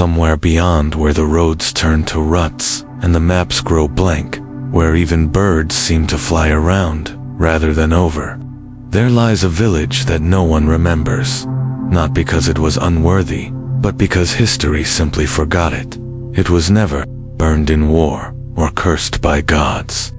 somewhere beyond where the roads turn to ruts and the maps grow blank, where even birds seem to fly around rather than over. There lies a village that no one remembers, not because it was unworthy, but because history simply forgot it. It was never burned in war or cursed by gods.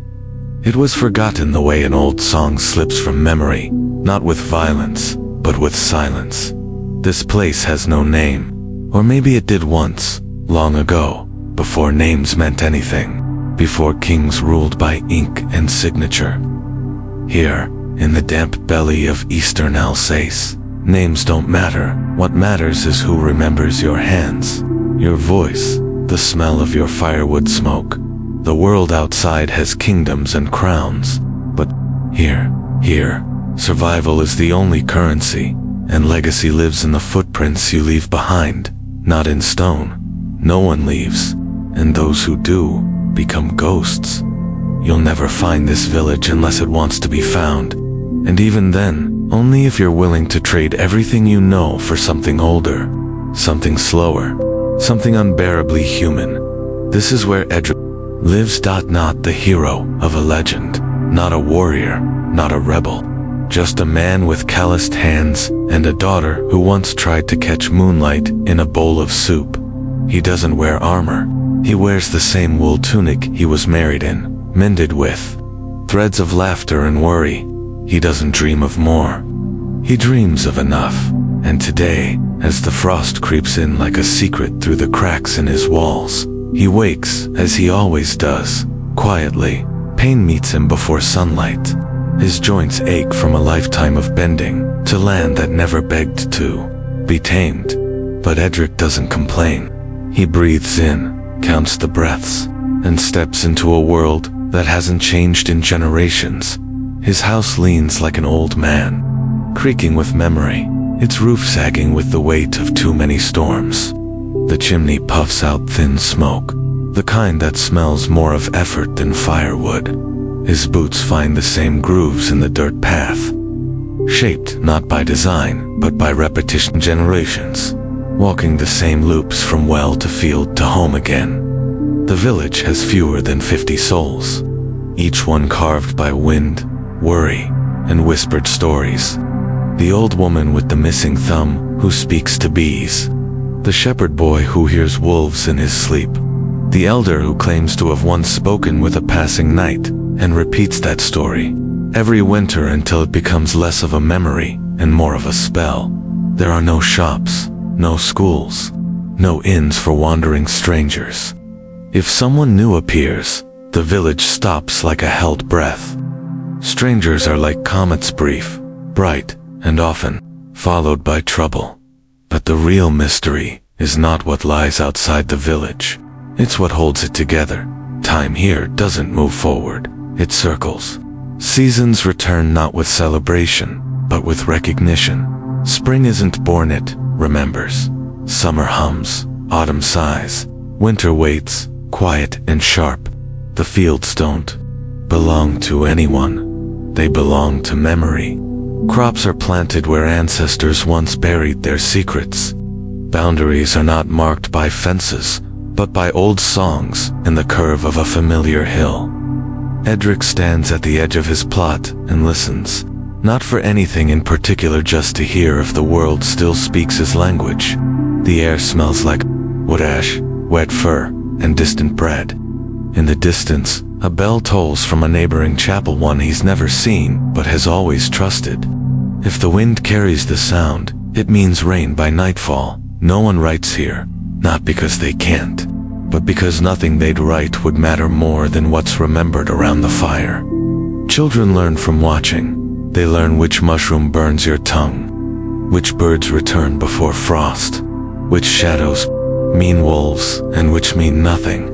It was forgotten the way an old song slips from memory, not with violence, but with silence. This place has no name, or maybe it did once, long ago, before names meant anything, before kings ruled by ink and signature. Here, in the damp belly of eastern Alsace, names don't matter. What matters is who remembers your hands, your voice, the smell of your firewood smoke. The world outside has kingdoms and crowns, but here, survival is the only currency, and legacy lives in the footprints you leave behind, not in stone. No one leaves, and those who do become ghosts. You'll never find this village unless it wants to be found, and even then, only if you're willing to trade everything you know for something older, something slower, something unbearably human. This is where Edric lives. Not the hero of a legend, not a warrior, not a rebel, just a man with calloused hands and a daughter who once tried to catch moonlight in a bowl of soup. He doesn't wear armor. He wears the same wool tunic he was married in, mended with threads of laughter and worry. He doesn't dream of more. He dreams of enough. And today, as the frost creeps in like a secret through the cracks in his walls, he wakes, as he always does, quietly. Pain meets him before sunlight. His joints ache from a lifetime of bending to land that never begged to be tamed. But Edric doesn't complain. He breathes in, counts the breaths, and steps into a world that hasn't changed in generations. His house leans like an old man, creaking with memory, its roof sagging with the weight of too many storms. The chimney puffs out thin smoke, the kind that smells more of effort than firewood. His boots find the same grooves in the dirt path, shaped not by design, but by repetition. Generations, walking the same loops from well to field to home again. The village has fewer than 50 souls, each one carved by wind, worry, and whispered stories. The old woman with the missing thumb who speaks to bees. The shepherd boy who hears wolves in his sleep. The elder who claims to have once spoken with a passing knight and repeats that story every winter until it becomes less of a memory and more of a spell. There are no shops, no schools, no inns for wandering strangers. If someone new appears, the village stops like a held breath. Strangers are like comets, brief, bright, and often followed by trouble. But the real mystery is not what lies outside the village. It's what holds it together. Time here doesn't move forward, it circles. Seasons return not with celebration, but with recognition. Spring isn't born, it remembers. Summer hums, autumn sighs, winter waits, quiet and sharp. The fields don't belong to anyone. They belong to memory. Crops are planted where ancestors once buried their secrets. Boundaries are not marked by fences, but by old songs and the curve of a familiar hill. Edric stands at the edge of his plot and listens, not for anything in particular, just to hear if the world still speaks his language. The air smells like wood ash, wet fur, and distant bread. In the distance, a bell tolls from a neighboring chapel, one he's never seen but has always trusted. If the wind carries the sound, it means rain by nightfall. No one writes here, not because they can't, but because nothing they'd write would matter more than what's remembered around the fire. Children learn from watching. They learn which mushroom burns your tongue, which birds return before frost, which shadows mean wolves and which mean nothing.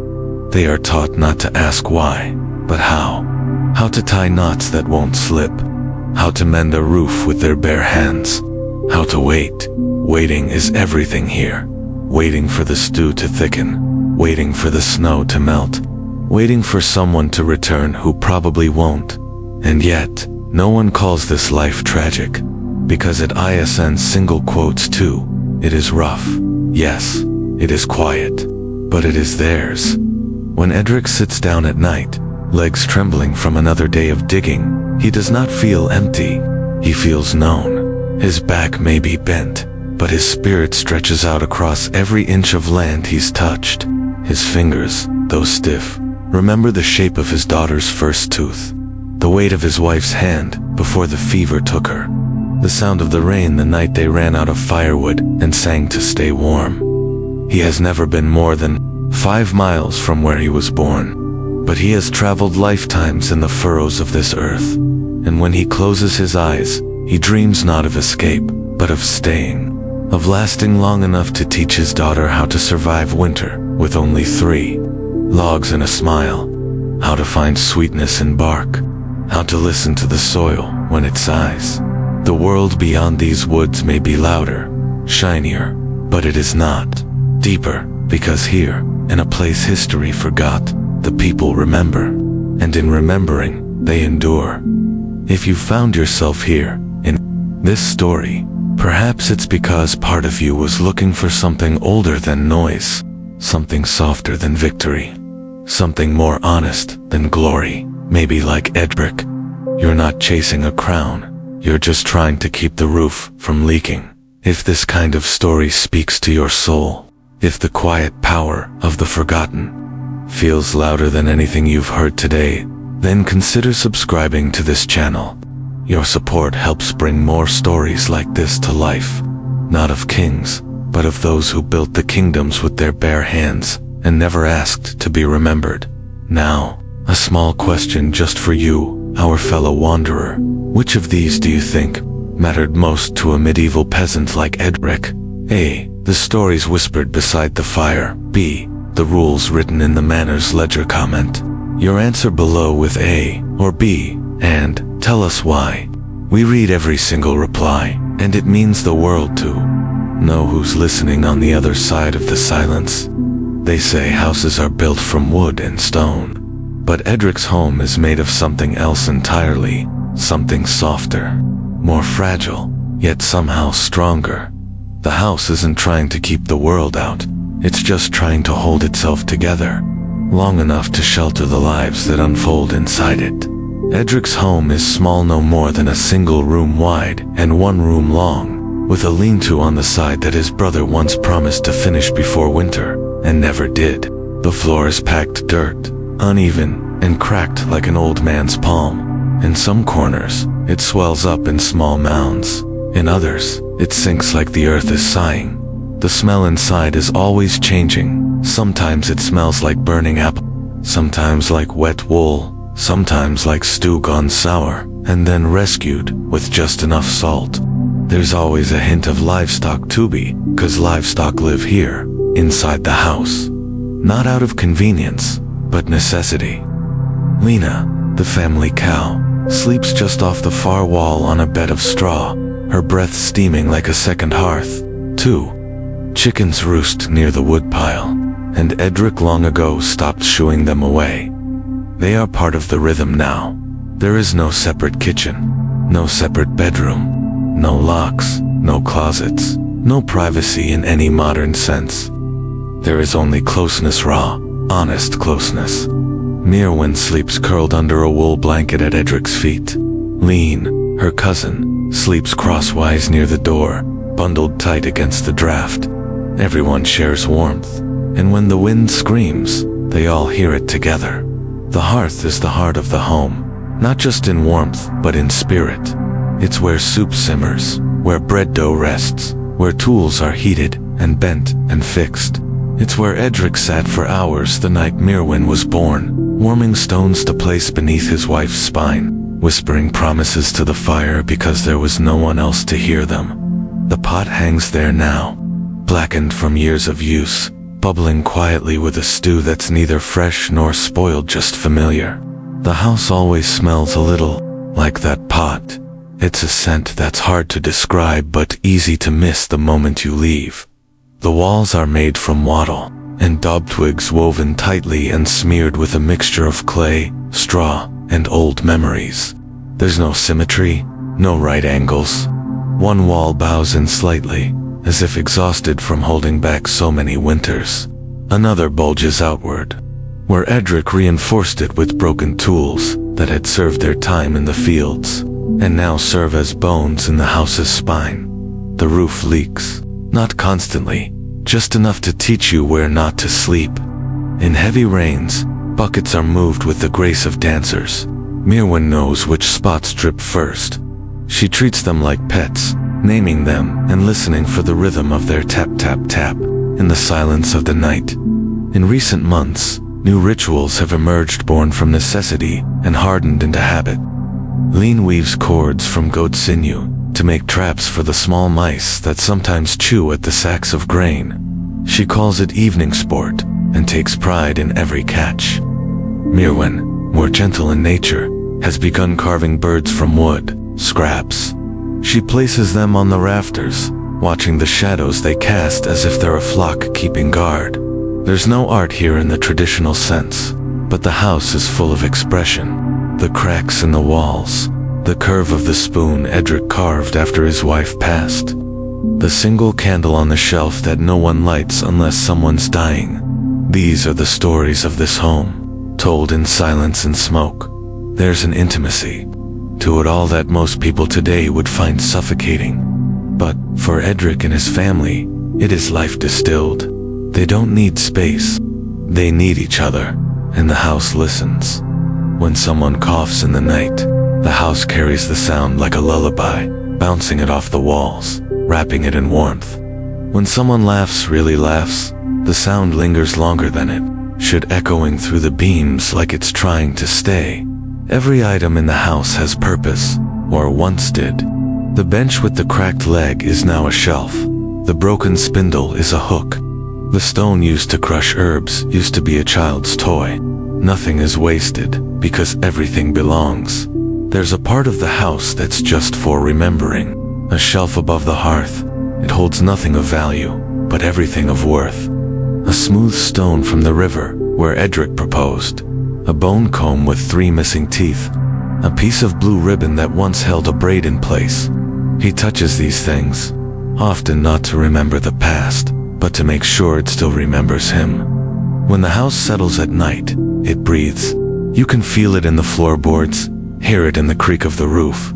They are taught not to ask why, but how. How to tie knots that won't slip. How to mend a roof with their bare hands. How to wait. Waiting is everything here. Waiting for the stew to thicken. Waiting for the snow to melt. Waiting for someone to return who probably won't. And yet, no one calls this life tragic. Because it isn't single quotes too. It is rough. Yes, It is quiet, but it is theirs. When Edric sits down at night, legs trembling from another day of digging, he does not feel empty. He feels known. His back may be bent, but his spirit stretches out across every inch of land he's touched. His fingers, though stiff, remember the shape of his daughter's first tooth, the weight of his wife's hand before the fever took her, the sound of the rain the night they ran out of firewood and sang to stay warm. He has never been more than 5 miles from where he was born, but he has traveled lifetimes in the furrows of this earth, and when he closes his eyes, he dreams not of escape, but of staying, of lasting long enough to teach his daughter how to survive winter with only 3 logs and a smile, how to find sweetness in bark, how to listen to the soil when it sighs. The world beyond these woods may be louder, shinier, but it is not deeper, because here, in a place history forgot, the people remember, and in remembering, they endure. If you found yourself here, in this story, perhaps it's because part of you was looking for something older than noise, something softer than victory, something more honest than glory. Maybe like Edric, you're not chasing a crown, you're just trying to keep the roof from leaking. If this kind of story speaks to your soul, if the quiet power of the forgotten feels louder than anything you've heard today, then consider subscribing to this channel. Your support helps bring more stories like this to life, not of kings, but of those who built the kingdoms with their bare hands and never asked to be remembered. Now, a small question just for you, our fellow wanderer. Which of these do you think mattered most to a medieval peasant like Edric? A. The stories whispered beside the fire. B. The rules written in the manners ledger. Comment your answer below with A or B, and tell us why. We read every single reply, and it means the world to know who's listening on the other side of the silence. They say houses are built from wood and stone, but Edric's home is made of something else entirely, something softer, more fragile, yet somehow stronger. The house isn't trying to keep the world out, it's just trying to hold itself together, long enough to shelter the lives that unfold inside it. Edric's home is small, no more than a single room wide and 1 room long, with a lean-to on the side that his brother once promised to finish before winter, and never did. The floor is packed dirt, uneven, and cracked like an old man's palm. In some corners, it swells up in small mounds. In others, it sinks like the earth is sighing. The smell inside is always changing. Sometimes it smells like burning apple, sometimes like wet wool, sometimes like stew gone sour, and then rescued with just enough salt. There's always a hint of livestock too, 'cause livestock live here, inside the house. Not out of convenience, but necessity. Lene, the family cow, sleeps just off the far wall on a bed of straw, her breath steaming like a second hearth. 2 chickens roost near the woodpile, and Edric long ago stopped shooing them away. They are part of the rhythm now. There is no separate kitchen, no separate bedroom, no locks, no closets, no privacy in any modern sense. There is only closeness, raw, honest closeness. Merewen sleeps curled under a wool blanket at Edric's feet. Lene, her cousin, sleeps crosswise near the door, bundled tight against the draft. Everyone shares warmth, and when the wind screams, they all hear it together. The hearth is the heart of the home, not just in warmth, but in spirit. It's where soup simmers, where bread dough rests, where tools are heated and bent and fixed. It's where Edric sat for hours the night Merewen was born, warming stones to place beneath his wife's spine, whispering promises to the fire because there was no one else to hear them. The pot hangs there now, blackened from years of use, bubbling quietly with a stew that's neither fresh nor spoiled, just familiar. The house always smells a little like that pot. It's a scent that's hard to describe but easy to miss the moment you leave. The walls are made from wattle and daub twigs woven tightly and smeared with a mixture of clay, straw, and old memories. There's no symmetry, no right angles. One wall bows in slightly, as if exhausted from holding back so many winters. Another bulges outward, where Edric reinforced it with broken tools that had served their time in the fields, and now serve as bones in the house's spine. The roof leaks, not constantly, just enough to teach you where not to sleep. In heavy rains, buckets are moved with the grace of dancers. Merewen knows which spots drip first. She treats them like pets, naming them and listening for the rhythm of their tap-tap-tap in the silence of the night. In recent months, new rituals have emerged born from necessity and hardened into habit. Lene weaves cords from goat sinew to make traps for the small mice that sometimes chew at the sacks of grain. She calls it evening sport and takes pride in every catch. Merewen, more gentle in nature, has begun carving birds from wood, scraps. She places them on the rafters, watching the shadows they cast as if they're a flock keeping guard. There's no art here in the traditional sense, but the house is full of expression. The cracks in the walls, the curve of the spoon Edric carved after his wife passed, the single candle on the shelf that no one lights unless someone's dying. These are the stories of this home, told in silence and smoke. There's an intimacy to it all that most people today would find suffocating. But for Edric and his family, it is life distilled. They don't need space. They need each other, and the house listens. When someone coughs in the night, the house carries the sound like a lullaby, bouncing it off the walls, wrapping it in warmth. When someone laughs, really laughs, the sound lingers longer than it should, echoing through the beams like it's trying to stay. Every item in the house has purpose, or once did. The bench with the cracked leg is now a shelf. The broken spindle is a hook. The stone used to crush herbs used to be a child's toy. Nothing is wasted, because everything belongs. There's a part of the house that's just for remembering. A shelf above the hearth. It holds nothing of value, but everything of worth. A smooth stone from the river, where Edric proposed. A bone comb with 3 missing teeth. A piece of blue ribbon that once held a braid in place. He touches these things, often not to remember the past, but to make sure it still remembers him. When the house settles at night, it breathes. You can feel it in the floorboards, hear it in the creak of the roof.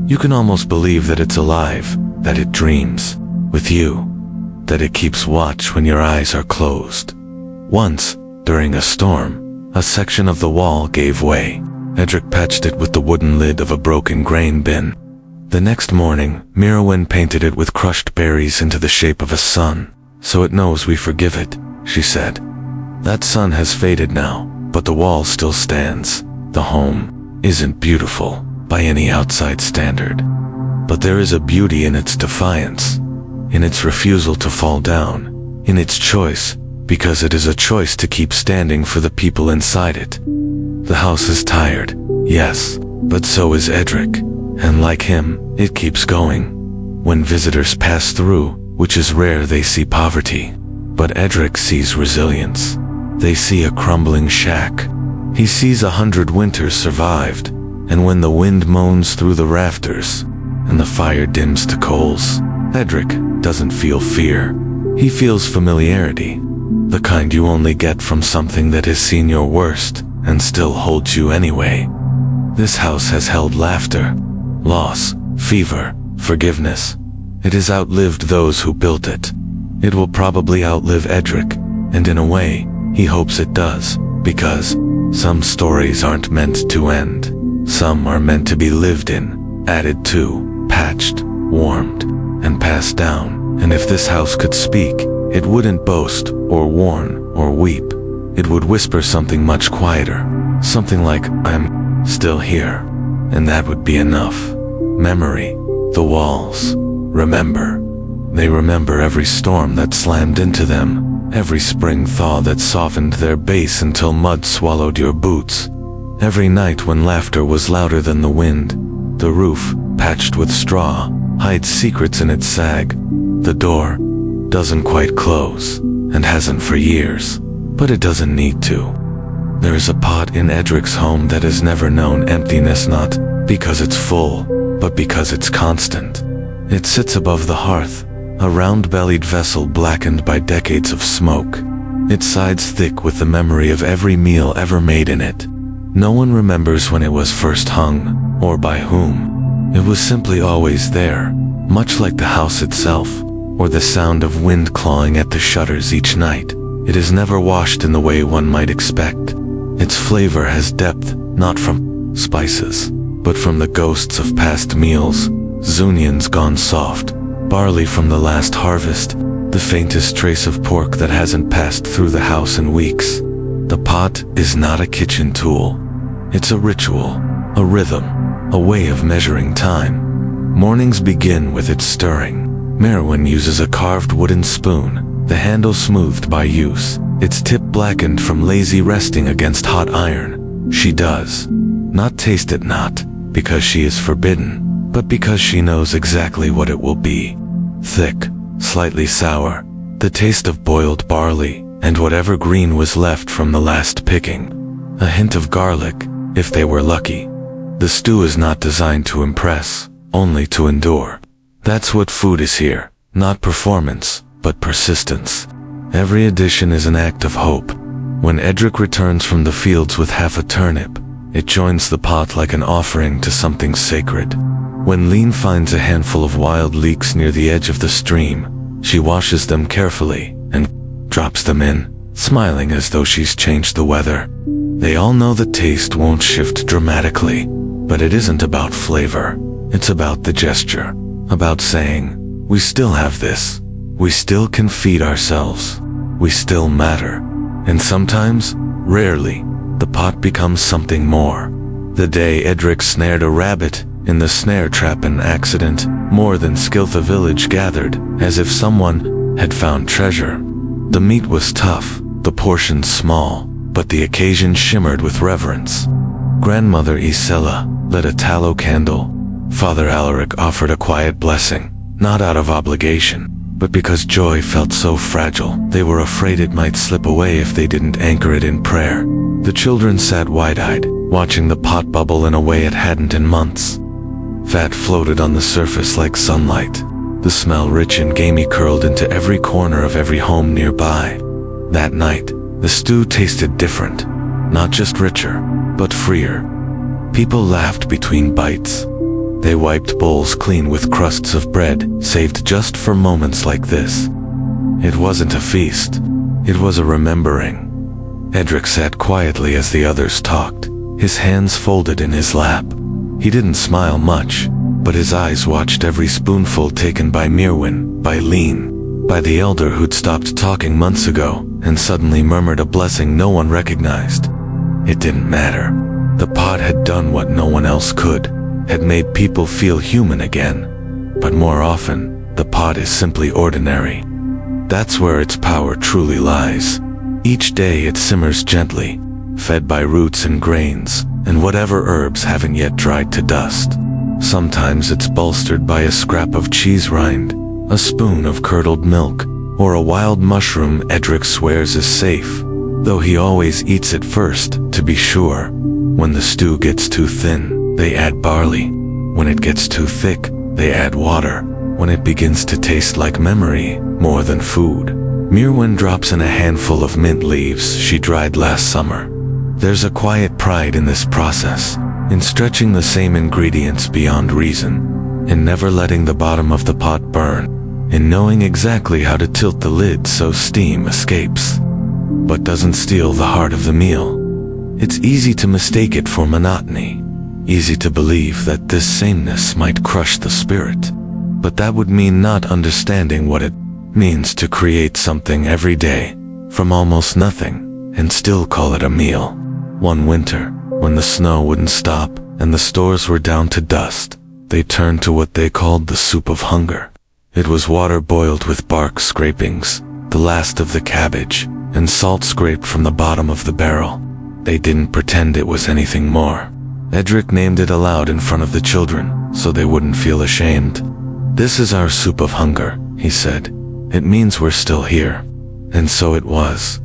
You can almost believe that it's alive, that it dreams with you, that it keeps watch when your eyes are closed. Once, during a storm, a section of the wall gave way. Edric patched it with the wooden lid of a broken grain bin. The next morning, Merewen painted it with crushed berries into the shape of a sun. So it knows we forgive it, she said. That sun has faded now, but the wall still stands. The home isn't beautiful by any outside standard. But there is a beauty in its defiance, in its refusal to fall down, in its choice, because it is a choice to keep standing for the people inside it. The house is tired, yes, but so is Edric, and like him, it keeps going. When visitors pass through, which is rare, they see poverty, but Edric sees resilience. They see a crumbling shack. He sees 100 winters survived, and when the wind moans through the rafters, and the fire dims to coals, Edric doesn't feel fear. He feels familiarity. The kind you only get from something that has seen your worst and still holds you anyway. This house has held laughter, loss, fever, forgiveness. It has outlived those who built it. It will probably outlive Edric, and in a way, he hopes it does, because some stories aren't meant to end. Some are meant to be lived in, added to, patched, warmed, and passed down. And if this house could speak, it wouldn't boast, or warn, or weep. It would whisper something much quieter. Something like, I'm still here. And that would be enough. Memory. The walls. Remember. They remember every storm that slammed into them. Every spring thaw that softened their base until mud swallowed your boots. Every night when laughter was louder than the wind. The roof, patched with straw, hides secrets in its sag. The door doesn't quite close, and hasn't for years, but it doesn't need to. There is a pot in Edric's home that has never known emptiness, not because it's full, but because it's constant. It sits above the hearth, a round-bellied vessel blackened by decades of smoke. Its sides thick with the memory of every meal ever made in it. No one remembers when it was first hung, or by whom. It was simply always there, much like the house itself, or the sound of wind clawing at the shutters each night. It is never washed in the way one might expect. Its flavor has depth, not from spices, but from the ghosts of past meals, zunions gone soft, barley from the last harvest, the faintest trace of pork that hasn't passed through the house in weeks. The pot is not a kitchen tool. It's a ritual, a rhythm, a way of measuring time. Mornings begin with its stirring. Merewen uses a carved wooden spoon, the handle smoothed by use, its tip blackened from lazy resting against hot iron. She does not taste it, not because she is forbidden, but because she knows exactly what it will be. Thick, slightly sour, the taste of boiled barley, and whatever green was left from the last picking. A hint of garlic, if they were lucky. The stew is not designed to impress, only to endure. That's what food is here, not performance, but persistence. Every addition is an act of hope. When Edric returns from the fields with half a turnip, it joins the pot like an offering to something sacred. When Lene finds a handful of wild leeks near the edge of the stream, she washes them carefully and drops them in, smiling as though she's changed the weather. They all know the taste won't shift dramatically, but it isn't about flavor. It's about the gesture, about saying, we still have this. We still can feed ourselves. We still matter. And sometimes, rarely, the pot becomes something more. The day Edric snared a rabbit in the snare trap, an accident, more than skill. The village gathered, as if someone had found treasure. The meat was tough, the portions small, but the occasion shimmered with reverence. Grandmother Ysella lit a tallow candle. Father Alaric offered a quiet blessing, not out of obligation, but because joy felt so fragile, they were afraid it might slip away if they didn't anchor it in prayer. The children sat wide-eyed, watching the pot bubble in a way it hadn't in months. Fat floated on the surface like sunlight. The smell, rich and gamey, curled into every corner of every home nearby. That night, the stew tasted different, not just richer, but freer. People laughed between bites. They wiped bowls clean with crusts of bread, saved just for moments like this. It wasn't a feast, it was a remembering. Edric sat quietly as the others talked, his hands folded in his lap. He didn't smile much, but his eyes watched every spoonful taken by Merewen, by Lene, by the elder who'd stopped talking months ago and suddenly murmured a blessing no one recognized. It didn't matter. The pot had done what no one else could, had made people feel human again. But more often, the pot is simply ordinary. That's where its power truly lies. Each day it simmers gently, fed by roots and grains, and whatever herbs haven't yet dried to dust. Sometimes it's bolstered by a scrap of cheese rind, a spoon of curdled milk, or a wild mushroom Edric swears is safe, though he always eats it first, to be sure. When the stew gets too thin, they add barley. When it gets too thick, they add water. When it begins to taste like memory, more than food, Merewen drops in a handful of mint leaves she dried last summer. There's a quiet pride in this process, in stretching the same ingredients beyond reason, in never letting the bottom of the pot burn, in knowing exactly how to tilt the lid so steam escapes, but doesn't steal the heart of the meal. It's easy to mistake it for monotony, easy to believe that this sameness might crush the spirit, but that would mean not understanding what it means to create something every day, from almost nothing, and still call it a meal. One winter, when the snow wouldn't stop and the stores were down to dust, they turned to what they called the soup of hunger. It was water boiled with bark scrapings, the last of the cabbage, and salt scraped from the bottom of the barrel. They didn't pretend it was anything more. Edric named it aloud in front of the children, so they wouldn't feel ashamed. "This is our soup of hunger," he said. "It means we're still here." And so it was.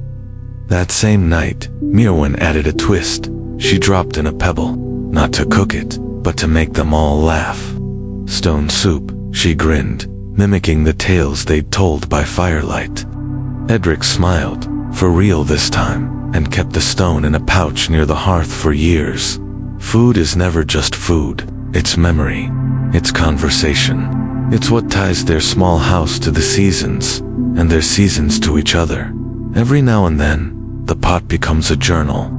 That same night, Merewen added a twist. She dropped in a pebble, not to cook it, but to make them all laugh. "Stone soup," she grinned. mimicking the tales they'd told by firelight. Edric smiled, for real this time, and kept the stone in a pouch near the hearth for years. Food is never just food, it's memory, it's conversation. It's what ties their small house to the seasons, and their seasons to each other. Every now and then, the pot becomes a journal.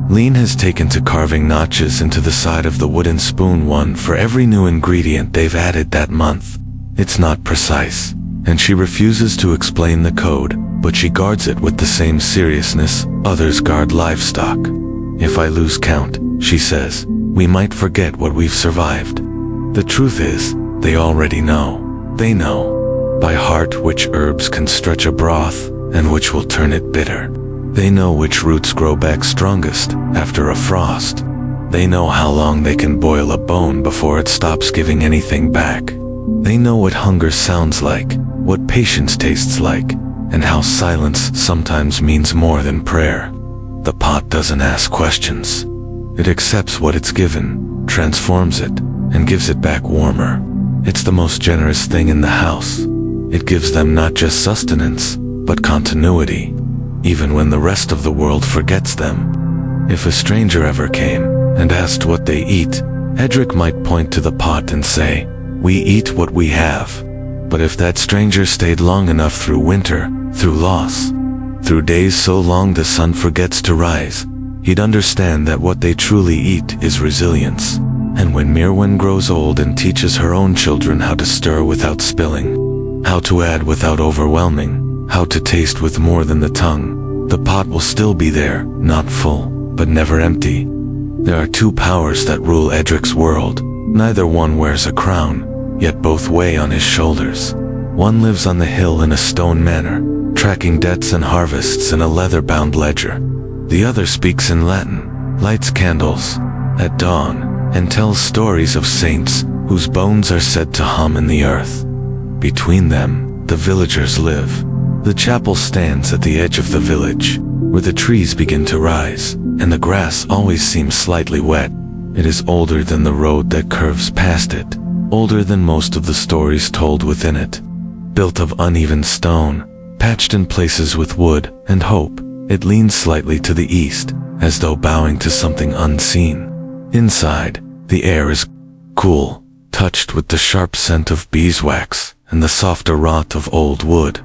Lene has taken to carving notches into the side of the wooden spoon, one for every new ingredient they've added that month. It's not precise, and she refuses to explain the code, but she guards it with the same seriousness others guard livestock. If I lose count, she says, we might forget what we've survived. The truth is, they already know. They know by heart which herbs can stretch a broth, and which will turn it bitter. They know which roots grow back strongest after a frost. They know how long they can boil a bone before it stops giving anything back. They know what hunger sounds like, what patience tastes like, and how silence sometimes means more than prayer. The pot doesn't ask questions. It accepts what it's given, transforms it, and gives it back warmer. It's the most generous thing in the house. It gives them not just sustenance, but continuity, even when the rest of the world forgets them. If a stranger ever came and asked what they eat, Edric might point to the pot and say, we eat what we have. But if that stranger stayed long enough through winter, through loss, through days so long the sun forgets to rise, he'd understand that what they truly eat is resilience. And when Merewen grows old and teaches her own children how to stir without spilling, how to add without overwhelming, how to taste with more than the tongue, the pot will still be there, not full, but never empty. There are two powers that rule Edric's world. Neither one wears a crown, yet both weigh on his shoulders. One lives on the hill in a stone manor, tracking debts and harvests in a leather-bound ledger. The other speaks in Latin, lights candles at dawn, and tells stories of saints whose bones are said to hum in the earth. Between them, the villagers live. The chapel stands at the edge of the village, where the trees begin to rise, and the grass always seems slightly wet. It is older than the road that curves past it, older than most of the stories told within it. Built of uneven stone, patched in places with wood and hope, it leans slightly to the east, as though bowing to something unseen. Inside, the air is cool, touched with the sharp scent of beeswax and the softer rot of old wood.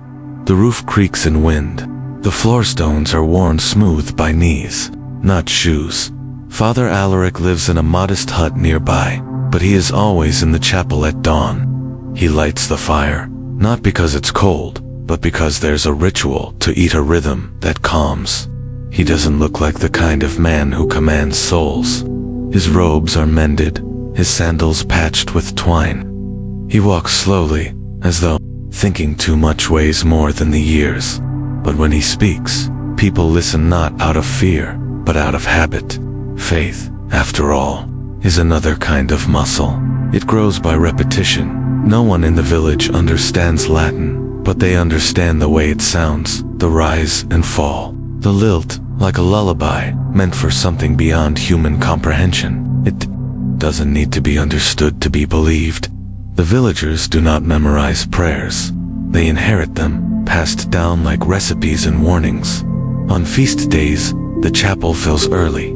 The roof creaks in wind. The floor stones are worn smooth by knees, not shoes. Father Alaric lives in a modest hut nearby, but he is always in the chapel at dawn. He lights the fire, not because it's cold, but because there's a ritual to eat a rhythm that calms. He doesn't look like the kind of man who commands souls. His robes are mended, his sandals patched with twine. He walks slowly, as though thinking too much weighs more than the years. But when he speaks, people listen not out of fear, but out of habit. Faith, after all, is another kind of muscle. It grows by repetition. No one in the village understands Latin, but they understand the way it sounds, the rise and fall, the lilt, like a lullaby, meant for something beyond human comprehension. It doesn't need to be understood to be believed. The villagers do not memorize prayers. They inherit them, passed down like recipes and warnings. On feast days, the chapel fills early.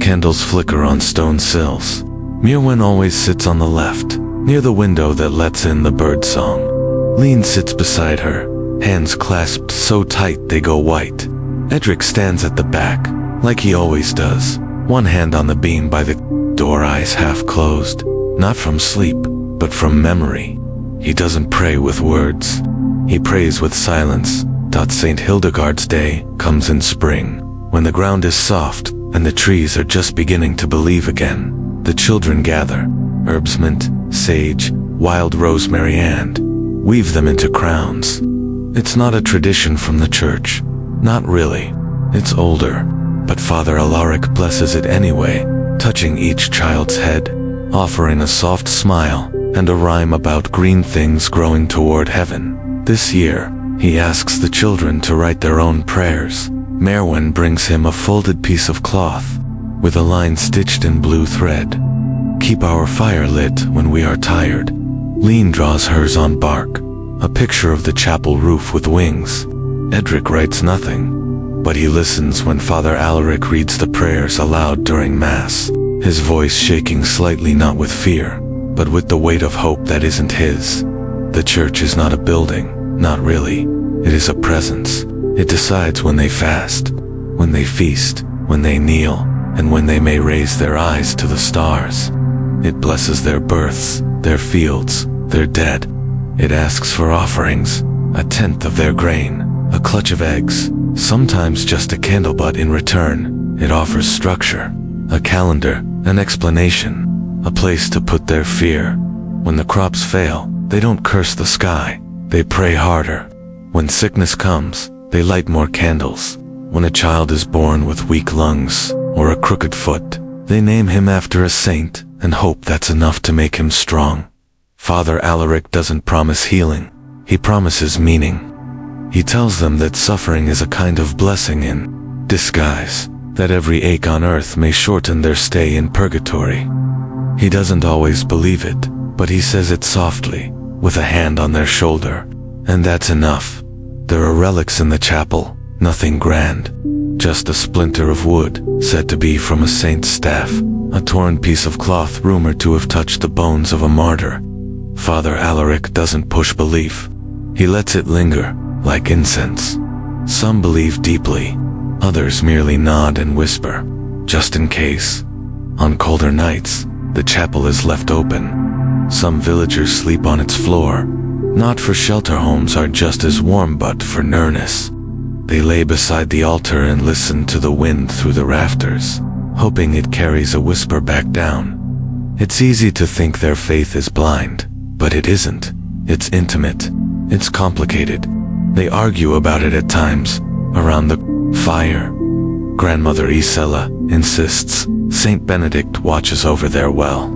Candles flicker on stone sills. Merewen always sits on the left, near the window that lets in the birdsong. Lene sits beside her, hands clasped so tight they go white. Edric stands at the back, like he always does, one hand on the beam by the door, eyes half closed, not from sleep, but from memory. He doesn't pray with words. He prays with silence. St. Hildegard's day comes in spring, when the ground is soft and the trees are just beginning to believe again. The children gather, herbs, mint, sage, wild rosemary, and weave them into crowns. It's not a tradition from the church. Not really. It's older, but Father Alaric blesses it anyway, touching each child's head, offering a soft smile and a rhyme about green things growing toward heaven. This year, he asks the children to write their own prayers. Merewen brings him a folded piece of cloth, with a line stitched in blue thread. Keep our fire lit when we are tired. Lene draws hers on bark, a picture of the chapel roof with wings. Edric writes nothing, but he listens when Father Alaric reads the prayers aloud during Mass, his voice shaking slightly, not with fear, but with the weight of hope that isn't his. The church is not a building, not really. It is a presence. It decides when they fast, when they feast, when they kneel, and when they may raise their eyes to the stars. It blesses their births, their fields, their dead. It asks for offerings, a tenth of their grain, a clutch of eggs, sometimes just a candle, but in return, it offers structure, a calendar, an explanation, a place to put their fear. When the crops fail, they don't curse the sky, they pray harder. When sickness comes, they light more candles. When a child is born with weak lungs or a crooked foot, they name him after a saint and hope that's enough to make him strong. Father Alaric doesn't promise healing, he promises meaning. He tells them that suffering is a kind of blessing in disguise, that every ache on earth may shorten their stay in purgatory. He doesn't always believe it, but he says it softly, with a hand on their shoulder, and that's enough. There are relics in the chapel, nothing grand, just a splinter of wood, said to be from a saint's staff, a torn piece of cloth rumored to have touched the bones of a martyr. Father Alaric doesn't push belief. He lets it linger, like incense. Some believe deeply, others merely nod and whisper, just in case. On colder nights, the chapel is left open. Some villagers sleep on its floor. Not for shelter, homes are just as warm, but for nearness. They lay beside the altar and listen to the wind through the rafters, hoping it carries a whisper back down. It's easy to think their faith is blind, but it isn't. It's intimate. It's complicated. They argue about it at times, around the fire. Grandmother Ysella insists Saint Benedict watches over their well.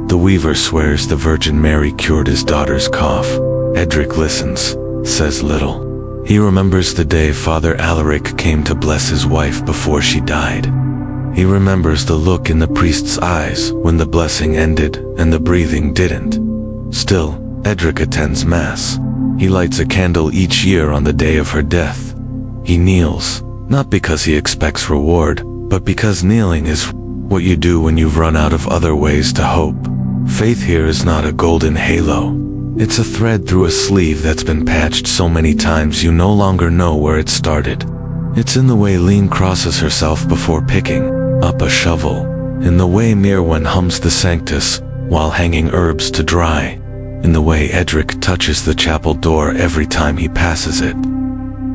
The weaver swears the Virgin Mary cured his daughter's cough. Edric listens, says little. He remembers the day Father Alaric came to bless his wife before she died. He remembers the look in the priest's eyes when the blessing ended and the breathing didn't. Still, Edric attends Mass. He lights a candle each year on the day of her death. He kneels, not because he expects reward, but because kneeling is what you do when you've run out of other ways to hope. Faith here is not a golden halo. It's a thread through a sleeve that's been patched so many times you no longer know where it started. It's in the way Lene crosses herself before picking up a shovel, in the way Merewen hums the Sanctus while hanging herbs to dry, in the way Edric touches the chapel door every time he passes it.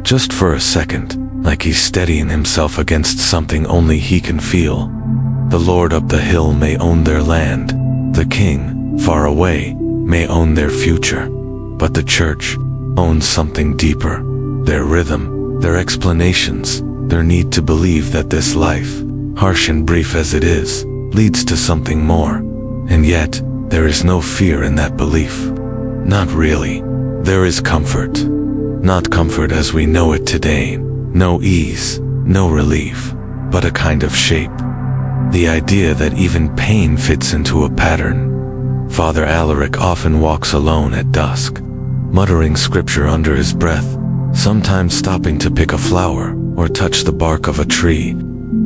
Just for a second, like he's steadying himself against something only he can feel. The Lord up the hill may own their land. The king, far away, may own their future. But the church owns something deeper. Their rhythm, their explanations, their need to believe that this life, harsh and brief as it is, leads to something more. And yet, there is no fear in that belief. Not really. There is comfort. Not comfort as we know it today. No ease, no relief, but a kind of shape. The idea that even pain fits into a pattern. Father Alaric often walks alone at dusk, muttering scripture under his breath, sometimes stopping to pick a flower or touch the bark of a tree.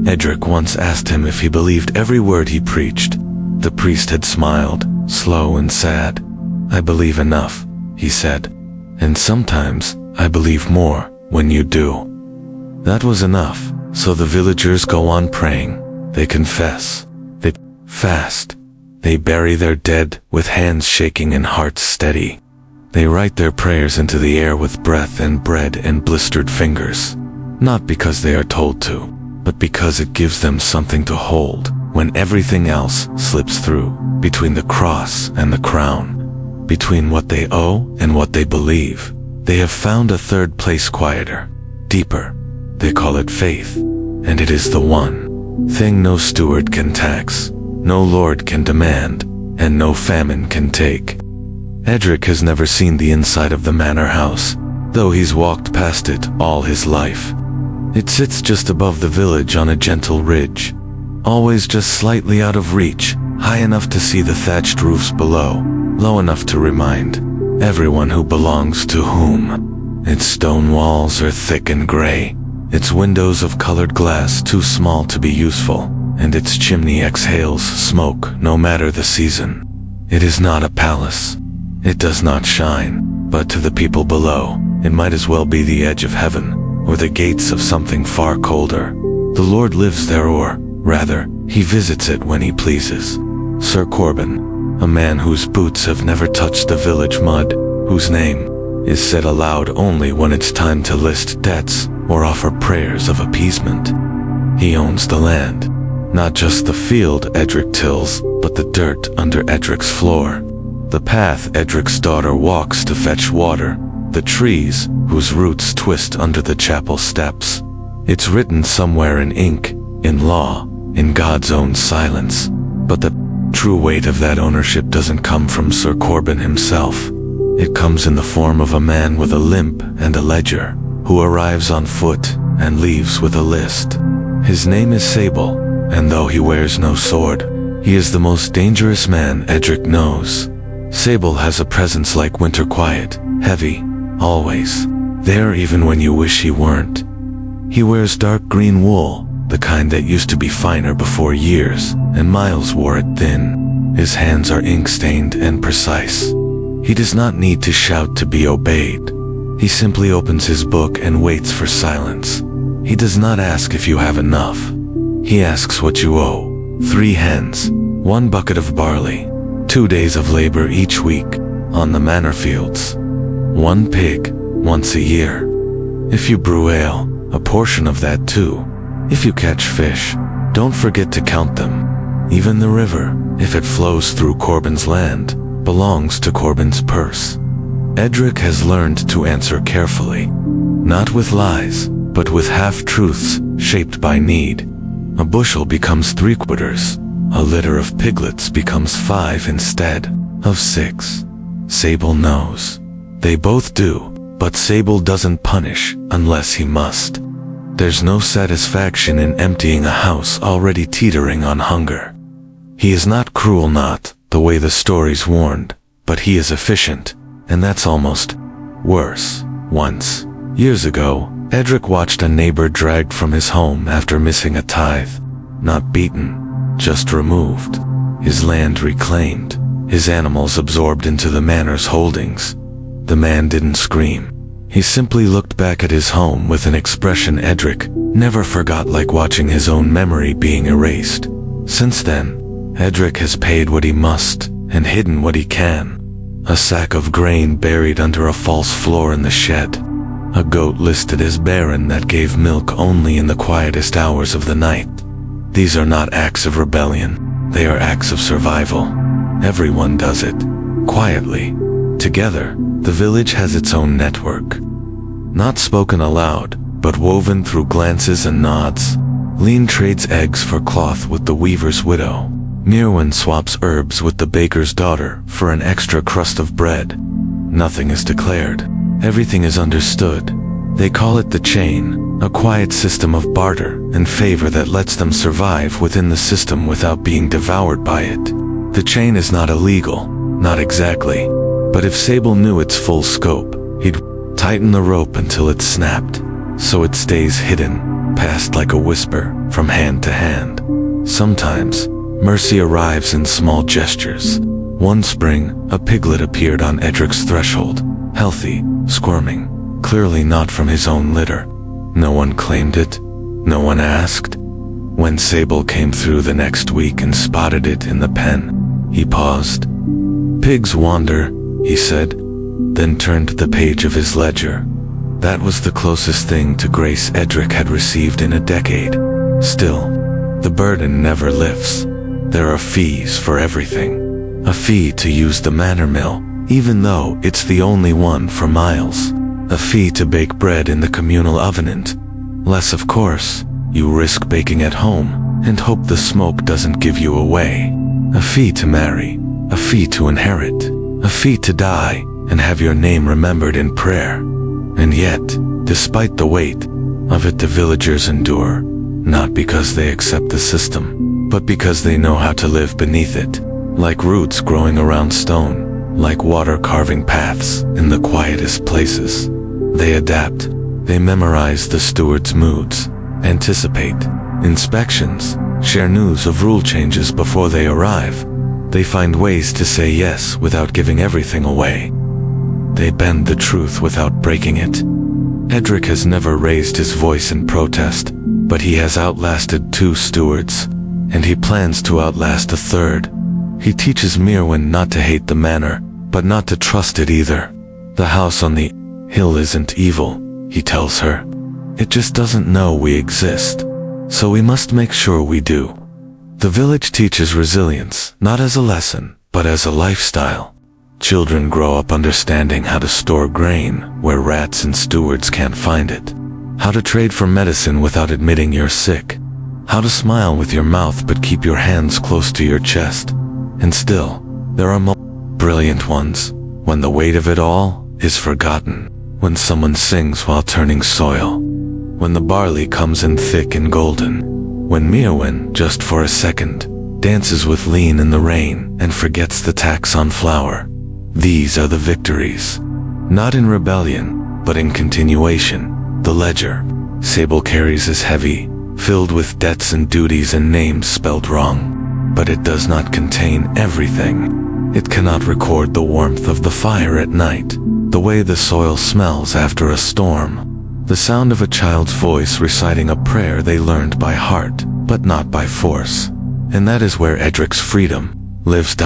Edric once asked him if he believed every word he preached. The priest had smiled, slow and sad. "I believe enough," he said, "and sometimes I believe more when you do." That was enough, so the villagers go on praying. They confess. They fast. They bury their dead with hands shaking and hearts steady. They write their prayers into the air with breath and bread and blistered fingers. Not because they are told to, but because it gives them something to hold when everything else slips through, between the cross and the crown, between what they owe and what they believe. They have found a third place, quieter, deeper. They call it faith, and it is the one thing no steward can tax, no lord can demand, and no famine can take. Edric has never seen the inside of the manor house, though he's walked past it all his life. It sits just above the village on a gentle ridge, always just slightly out of reach, high enough to see the thatched roofs below, low enough to remind everyone who belongs to whom. Its stone walls are thick and gray, its windows of colored glass too small to be useful, and its chimney exhales smoke no matter the season. It is not a palace. It does not shine, but to the people below, it might as well be the edge of heaven, or the gates of something far colder. The Lord lives there, or, rather, he visits it when he pleases. Sir Corbin, a man whose boots have never touched the village mud, whose name is said aloud only when it's time to list debts or offer prayers of appeasement. He owns the land, not just the field Edric tills, but the dirt under Edric's floor, the path Edric's daughter walks to fetch water, the trees whose roots twist under the chapel steps. It's written somewhere in ink, in law, in God's own silence, but the true weight of that ownership doesn't come from Sir Corbin himself. It comes in the form of a man with a limp and a ledger, who arrives on foot and leaves with a list. His name is Sable, and though he wears no sword, he is the most dangerous man Edric knows. Sable has a presence like winter quiet, heavy, always there even when you wish he weren't. He wears dark green wool, the kind that used to be finer before years, and Miles wore it thin. His hands are ink-stained and precise. He does not need to shout to be obeyed. He simply opens his book and waits for silence. He does not ask if you have enough. He asks what you owe. 3 hens, 1 bucket of barley, 2 days of labor each week on the manor fields, 1 pig once a year. If you brew ale, a portion of that too. If you catch fish, don't forget to count them. Even the river, if it flows through Corbin's land, belongs to Corbin's purse. Edric has learned to answer carefully, not with lies, but with half-truths shaped by need. A bushel becomes 3/4. A litter of piglets becomes 5 instead of 6. Sable knows. They both do, but Sable doesn't punish unless he must. There's no satisfaction in emptying a house already teetering on hunger. He is not cruel, not the way the stories warned, but he is efficient, and that's almost worse. Once, years ago, Edric watched a neighbor dragged from his home after missing a tithe. Not beaten, just removed. His land reclaimed, his animals absorbed into the manor's holdings. The man didn't scream. He simply looked back at his home with an expression Edric never forgot, like watching his own memory being erased. Since then, Edric has paid what he must and hidden what he can. A sack of grain buried under a false floor in the shed. A goat listed as barren that gave milk only in the quietest hours of the night. These are not acts of rebellion. They are acts of survival. Everyone does it. Quietly. Together, the village has its own network. Not spoken aloud, but woven through glances and nods. Lene trades eggs for cloth with the weaver's widow. Merewen swaps herbs with the baker's daughter for an extra crust of bread. Nothing is declared. Everything is understood. They call it the chain, a quiet system of barter and favor that lets them survive within the system without being devoured by it. The chain is not illegal, not exactly, but if Sable knew its full scope, he'd tighten the rope until it snapped, so it stays hidden, passed like a whisper from hand to hand. Sometimes, mercy arrives in small gestures. One spring, a piglet appeared on Edric's threshold, healthy, squirming, clearly not from his own litter. No one claimed it, no one asked. When Sable came through the next week and spotted it in the pen, he paused. "Pigs wander," he said, then turned the page of his ledger. That was the closest thing to grace Edric had received in a decade. Still, the burden never lifts. There are fees for everything. A fee to use the manor mill, even though it's the only one for miles. A fee to bake bread in the communal ovenant. Less, of course. You risk baking at home and hope the smoke doesn't give you away. A fee to marry. A fee to inherit. A fee to die and have your name remembered in prayer. And yet, despite the weight of it, the villagers endure, not because they accept the system, but because they know how to live beneath it, like roots growing around stone, like water carving paths in the quietest places. They adapt. They memorize the steward's moods, anticipate inspections, share news of rule changes before they arrive. They find ways to say yes without giving everything away. They bend the truth without breaking it. Edric has never raised his voice in protest, but he has outlasted 2 stewards, and he plans to outlast a 3rd. He teaches Merewen not to hate the manor, but not to trust it either. The house on the hill isn't evil, he tells her. It just doesn't know we exist. So we must make sure we do. The village teaches resilience, not as a lesson, but as a lifestyle. Children grow up understanding how to store grain where rats and stewards can't find it, how to trade for medicine without admitting you're sick, how to smile with your mouth but keep your hands close to your chest. And still, there are brilliant ones, when the weight of it all is forgotten, when someone sings while turning soil, when the barley comes in thick and golden, when Merewen, just for a second, dances with Lene in the rain and forgets the tax on flour. These are the victories. Not in rebellion, but in continuation. The ledger Sable carries is heavy, filled with debts and duties and names spelled wrong. But it does not contain everything. It cannot record the warmth of the fire at night, the way the soil smells after a storm, the sound of a child's voice reciting a prayer they learned by heart, but not by force. And that is where Edric's freedom lives.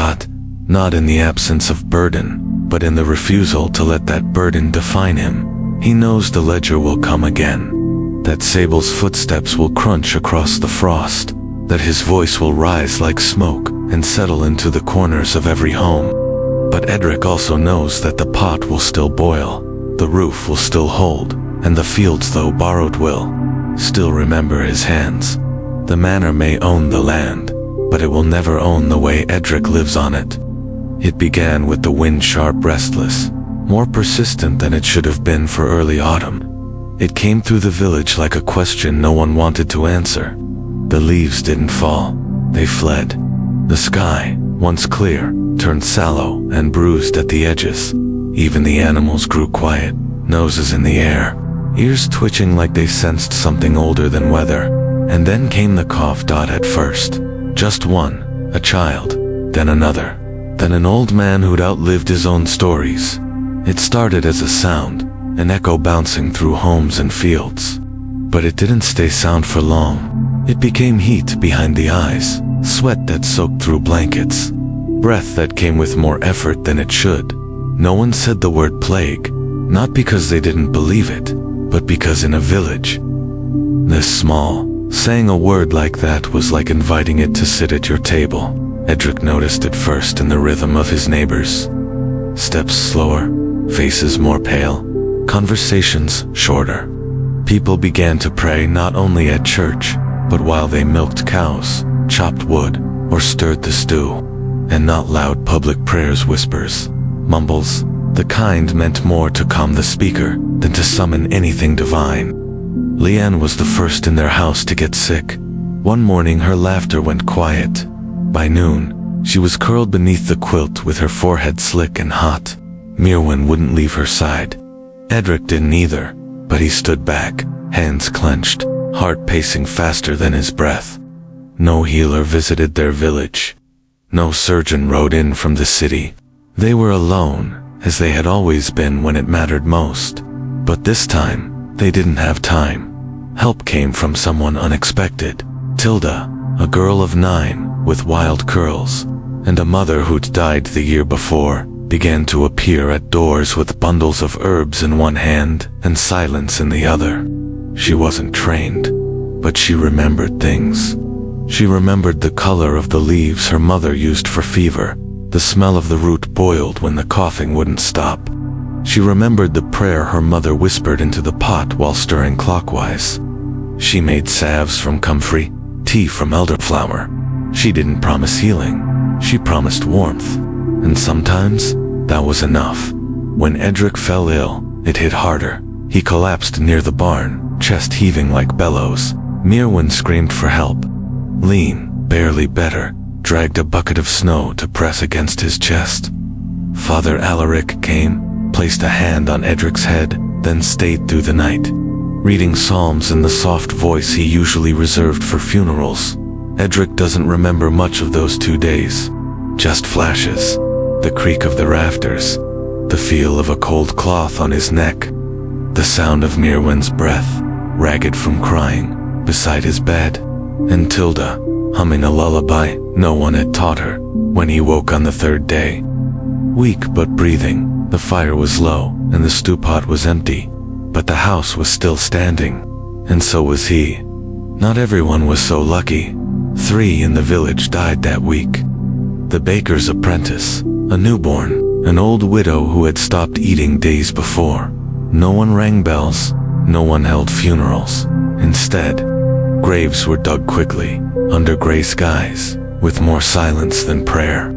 Not in the absence of burden, but in the refusal to let that burden define him. He knows the ledger will come again, that Sable's footsteps will crunch across the frost, that his voice will rise like smoke and settle into the corners of every home. But Edric also knows that the pot will still boil, the roof will still hold, and the fields, though borrowed, will still remember his hands. The manor may own the land, but it will never own the way Edric lives on it. It began with the wind sharp restless, more persistent than it should have been for early autumn. It came through the village like a question no one wanted to answer. The leaves didn't fall, they fled. The sky, once clear, turned sallow and bruised at the edges. Even the animals grew quiet, noses in the air, ears twitching like they sensed something older than weather. And then came the cough. At first, just one, a child, then another, then an old man who'd outlived his own stories. It started as a sound, an echo bouncing through homes and fields. But it didn't stay sound for long. It became heat behind the eyes, sweat that soaked through blankets, breath that came with more effort than it should. No one said the word plague, not because they didn't believe it, but because in a village this small, saying a word like that was like inviting it to sit at your table. Edric noticed it first in the rhythm of his neighbors. Steps slower, faces more pale, conversations shorter. People began to pray not only at church, but while they milked cows, chopped wood, or stirred the stew. And not loud public prayers, whispers, mumbles, the kind meant more to calm the speaker than to summon anything divine. Lene was the first in their house to get sick. One morning her laughter went quiet. By noon, she was curled beneath the quilt with her forehead slick and hot. Merewen wouldn't leave her side. Edric didn't either, but he stood back, hands clenched, heart pacing faster than his breath. No healer visited their village. No surgeon rode in from the city. They were alone, as they had always been when it mattered most. But this time, they didn't have time. Help came from someone unexpected. Tilda, a girl of 9, with wild curls, and a mother who'd died the year before, began to appear at doors with bundles of herbs in one hand and silence in the other. She wasn't trained, but she remembered things. She remembered the color of the leaves her mother used for fever, the smell of the root boiled when the coughing wouldn't stop. She remembered the prayer her mother whispered into the pot while stirring clockwise. She made salves from comfrey, tea from elderflower. She didn't promise healing, she promised warmth. And sometimes, that was enough. When Edric fell ill, it hit harder. He collapsed near the barn, chest heaving like bellows. Merewen screamed for help. Lene, barely better, dragged a bucket of snow to press against his chest. Father Alaric came, placed a hand on Edric's head, then stayed through the night, reading psalms in the soft voice he usually reserved for funerals. Edric doesn't remember much of those 2 days, just flashes, the creak of the rafters, the feel of a cold cloth on his neck, the sound of Merewen's breath, ragged from crying, beside his bed, and Tilda, humming a lullaby no one had taught her, when he woke on the 3rd day. Weak but breathing, the fire was low, and the stew pot was empty, but the house was still standing, and so was he. Not everyone was so lucky. 3 in the village died that week. The baker's apprentice, a newborn, an old widow who had stopped eating days before. No one rang bells, no one held funerals. Instead, graves were dug quickly, under gray skies, with more silence than prayer.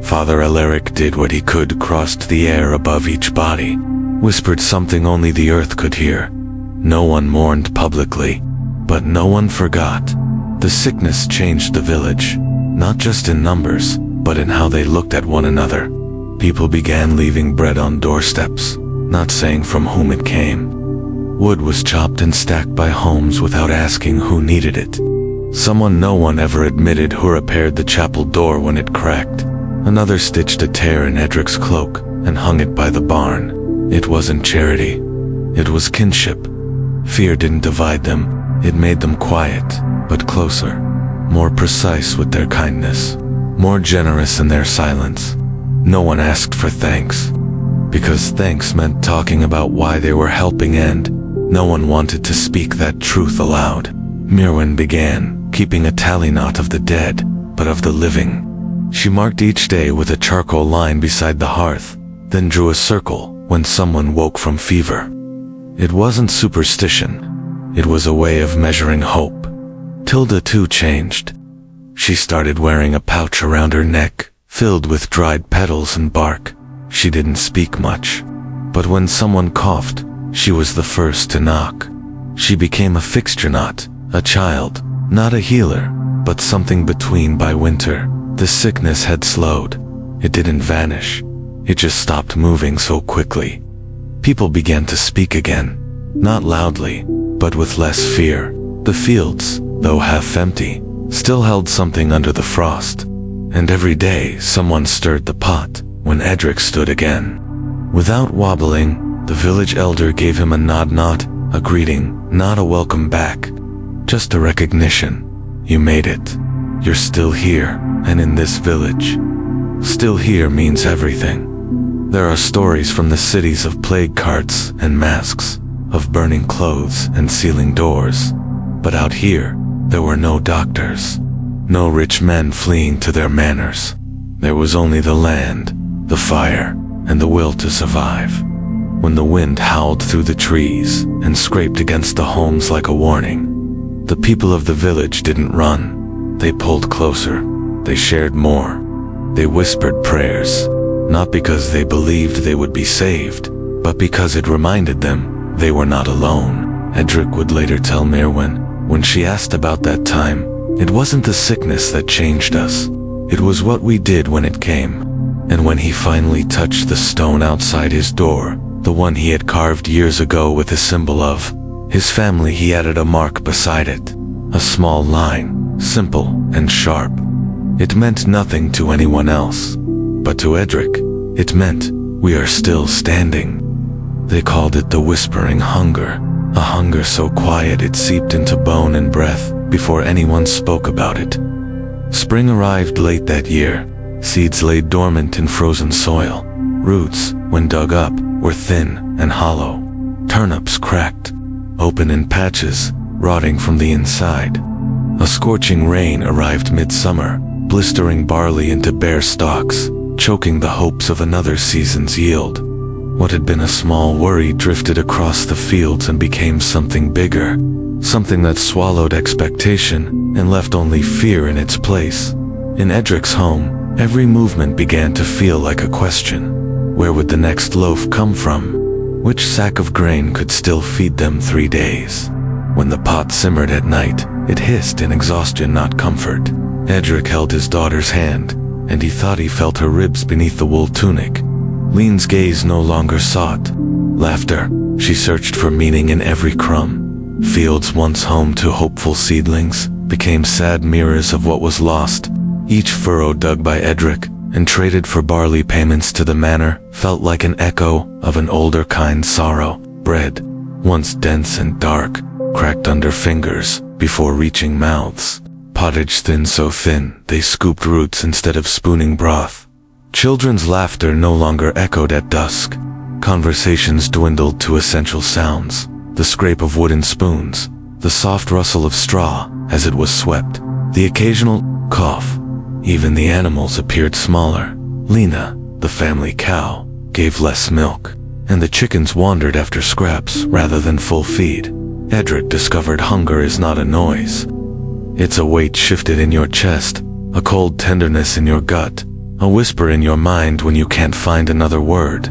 Father Alaric did what he could, crossed the air above each body, whispered something only the earth could hear. No one mourned publicly, but no one forgot. The sickness changed the village, not just in numbers, but in how they looked at one another. People began leaving bread on doorsteps, not saying from whom it came. Wood was chopped and stacked by homes without asking who needed it. Someone no one ever admitted who repaired the chapel door when it cracked. Another stitched a tear in Edric's cloak and hung it by the barn. It wasn't charity. It was kinship. Fear didn't divide them. It made them quiet, but closer. More precise with their kindness. More generous in their silence. No one asked for thanks, because thanks meant talking about why they were helping, and no one wanted to speak that truth aloud. Merewen began, keeping a tally not of the dead, but of the living. She marked each day with a charcoal line beside the hearth, then drew a circle when someone woke from fever. It wasn't superstition. It was a way of measuring hope. Tilda too changed. She started wearing a pouch around her neck, filled with dried petals and bark. She didn't speak much, but when someone coughed, she was the first to knock. She became a fixture, not a child, not a healer, but something between. By winter, the sickness had slowed. It didn't vanish. It just stopped moving so quickly. People began to speak again, not loudly, but with less fear. The fields, though half empty, still held something under the frost, and every day someone stirred the pot. When Edric stood again, without wobbling, the village elder gave him a nod, not a greeting, not a welcome back, just a recognition. You made it. You're still here, and in this village. Still here means everything. There are stories from the cities of plague carts and masks, of burning clothes and sealing doors. But out here, there were no doctors, no rich men fleeing to their manors. There was only the land, the fire, and the will to survive. When the wind howled through the trees and scraped against the homes like a warning, the people of the village didn't run. They pulled closer. They shared more. They whispered prayers, not because they believed they would be saved, but because it reminded them they were not alone. Edric would later tell Merewen, when she asked about that time, it wasn't the sickness that changed us. It was what we did when it came. And when he finally touched the stone outside his door, the one he had carved years ago with a symbol of his family, he added a mark beside it. A small line, simple and sharp. It meant nothing to anyone else, but to Edric, it meant we are still standing. They called it the whispering hunger, a hunger so quiet it seeped into bone and breath before anyone spoke about it. Spring arrived late that year. Seeds lay dormant in frozen soil. Roots, when dug up, were thin and hollow. Turnips cracked, open in patches, rotting from the inside. A scorching rain arrived midsummer, blistering barley into bare stalks, choking the hopes of another season's yield. What had been a small worry drifted across the fields and became something bigger, something that swallowed expectation and left only fear in its place. In Edric's home, every movement began to feel like a question. Where would the next loaf come from? Which sack of grain could still feed them 3 days? When the pot simmered at night, it hissed in exhaustion, not comfort. Edric held his daughter's hand, and he thought he felt her ribs beneath the wool tunic. Lene's gaze no longer sought laughter. She searched for meaning in every crumb. Fields once home to hopeful seedlings became sad mirrors of what was lost. Each furrow dug by Edric and traded for barley payments to the manor felt like an echo of an older kind sorrow. Bread, once dense and dark, cracked under fingers before reaching mouths. Pottage thin so thin they scooped roots instead of spooning broth. Children's laughter no longer echoed at dusk. Conversations dwindled to essential sounds: the scrape of wooden spoons, the soft rustle of straw as it was swept, the occasional cough. Even the animals appeared smaller. Lene, the family cow, gave less milk, and the chickens wandered after scraps rather than full feed. Edric discovered hunger is not a noise. It's a weight shifted in your chest, a cold tenderness in your gut, a whisper in your mind when you can't find another word.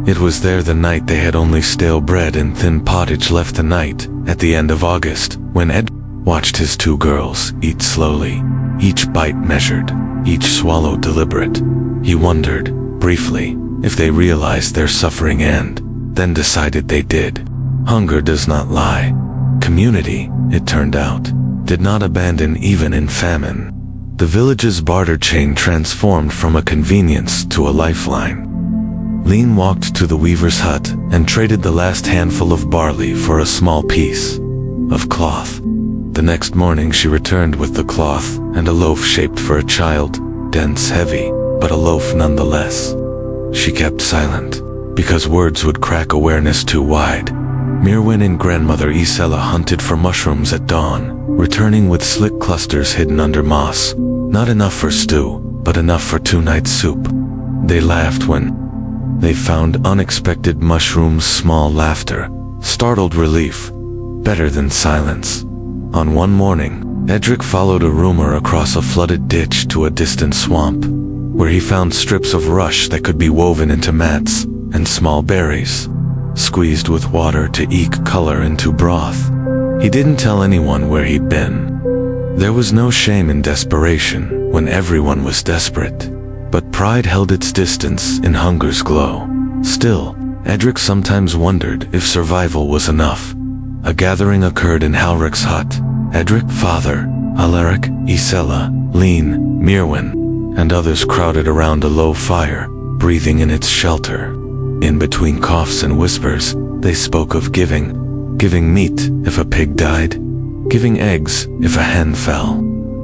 It was there the night they had only stale bread and thin pottage left, the night, at the end of August, when Ed watched his two girls eat slowly, each bite measured, each swallow deliberate. He wondered, briefly, if they realized their suffering and then decided they did. Hunger does not lie. Community, it turned out, did not abandon even in famine. The village's barter chain transformed from a convenience to a lifeline. Lene walked to the weaver's hut and traded the last handful of barley for a small piece of cloth. The next morning she returned with the cloth and a loaf shaped for a child, dense, heavy, but a loaf nonetheless. She kept silent, because words would crack awareness too wide. Merewen and Grandmother Ysella hunted for mushrooms at dawn, returning with slick clusters hidden under moss. Not enough for stew, but enough for 2 nights' soup. They laughed when they found unexpected mushrooms, small laughter, startled relief, better than silence. On one morning, Edric followed a rumor across a flooded ditch to a distant swamp, where he found strips of rush that could be woven into mats, and small berries, squeezed with water to eke color into broth. He didn't tell anyone where he'd been. There was no shame in desperation when everyone was desperate, but pride held its distance in hunger's glow. Still, Edric sometimes wondered if survival was enough. A gathering occurred in Alric's hut. Edric, father, Alaric, Ysella, Lene, Merewen, and others crowded around a low fire, breathing in its shelter. In between coughs and whispers, they spoke of giving meat if a pig died, giving eggs if a hen fell,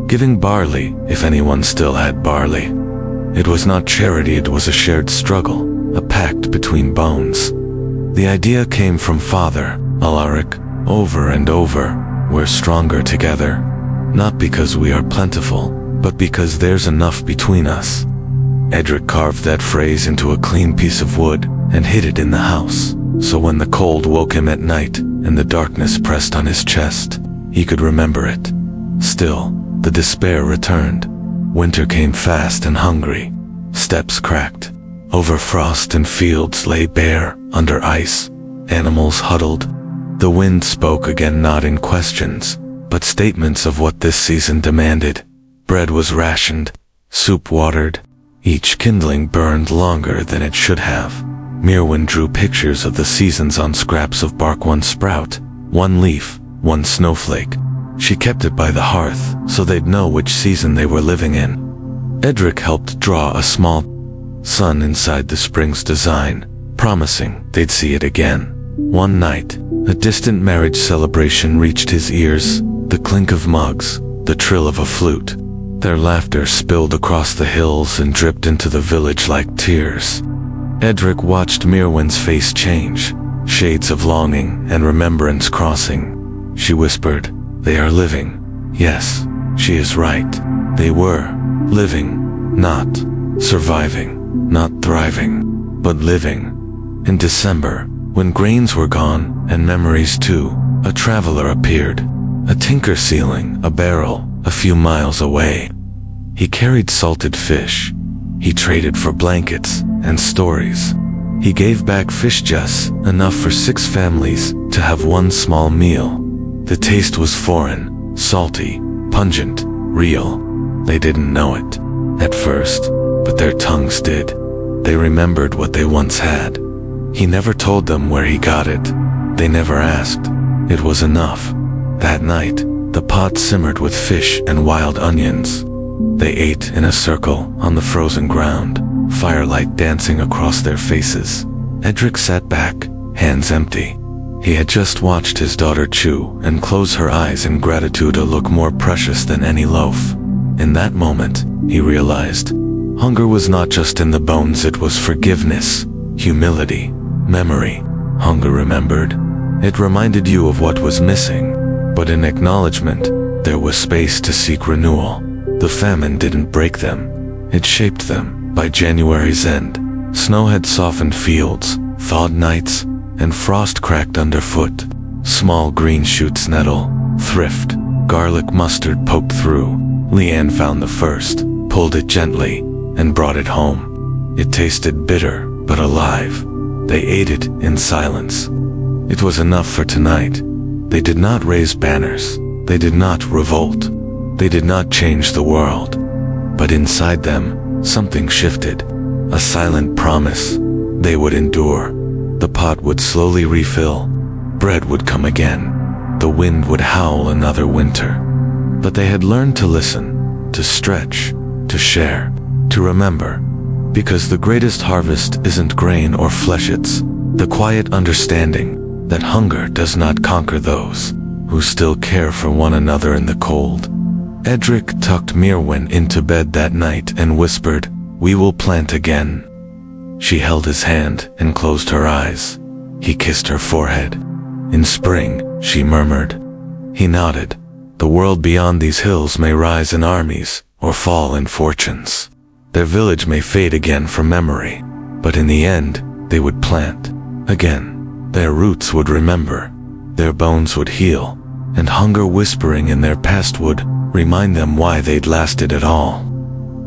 giving barley if anyone still had barley. It was not charity, it was a shared struggle, a pact between bones. The idea came from Father, Alaric, over and over: we're stronger together, not because we are plentiful, but because there's enough between us. Edric carved that phrase into a clean piece of wood and hid it in the house, so when the cold woke him at night and the darkness pressed on his chest, he could remember it. Still, the despair returned. Winter came fast and hungry. Steps cracked. Over frost and fields lay bare, under ice. Animals huddled. The wind spoke again, not in questions, but statements of what this season demanded. Bread was rationed, soup watered. Each kindling burned longer than it should have. Merewen drew pictures of the seasons on scraps of bark: one sprout, one leaf, one snowflake. She kept it by the hearth so they'd know which season they were living in. Edric helped draw a small sun inside the spring's design, promising they'd see it again. One night, a distant marriage celebration reached his ears, the clink of mugs, the trill of a flute. Their laughter spilled across the hills and dripped into the village like tears. Edric watched Merewen's face change, shades of longing and remembrance crossing. She whispered, "They are living." Yes, she is right. They were living, not surviving, not thriving, but living. In December, when grains were gone and memories too, a traveler appeared, a tinker sealing a barrel a few miles away. He carried salted fish. He traded for blankets and stories. He gave back fish just enough for 6 families to have one small meal. The taste was foreign, salty, pungent, real. They didn't know it at first, but their tongues did. They remembered what they once had. He never told them where he got it. They never asked. It was enough. That night, the pot simmered with fish and wild onions. They ate in a circle on the frozen ground, firelight dancing across their faces. Edric sat back, hands empty. He had just watched his daughter chew and close her eyes in gratitude, a look more precious than any loaf. In that moment, he realized, hunger was not just in the bones, it was forgiveness, humility, memory. Hunger remembered. It reminded you of what was missing, but in acknowledgement, there was space to seek renewal. The famine didn't break them, it shaped them. By January's end, snow had softened fields, thawed nights, and frost cracked underfoot. Small green shoots nettle, thrift, garlic mustard poked through. Lene found the first, pulled it gently, and brought it home. It tasted bitter, but alive. They ate it in silence. It was enough for tonight. They did not raise banners. They did not revolt. They did not change the world. But inside them, something shifted. A silent promise. They would endure. The pot would slowly refill. Bread would come again. The wind would howl another winter. But they had learned to listen, to stretch, to share, to remember. Because the greatest harvest isn't grain or flesh, it's the quiet understanding that hunger does not conquer those who still care for one another in the cold. Edric tucked Merewen into bed that night and whispered, "We will plant again." She held his hand and closed her eyes. He kissed her forehead. "In spring," she murmured. He nodded. "The world beyond these hills may rise in armies or fall in fortunes. Their village may fade again from memory, but in the end, they would plant again. Their roots would remember, their bones would heal, and hunger whispering in their past would remind them why they'd lasted at all."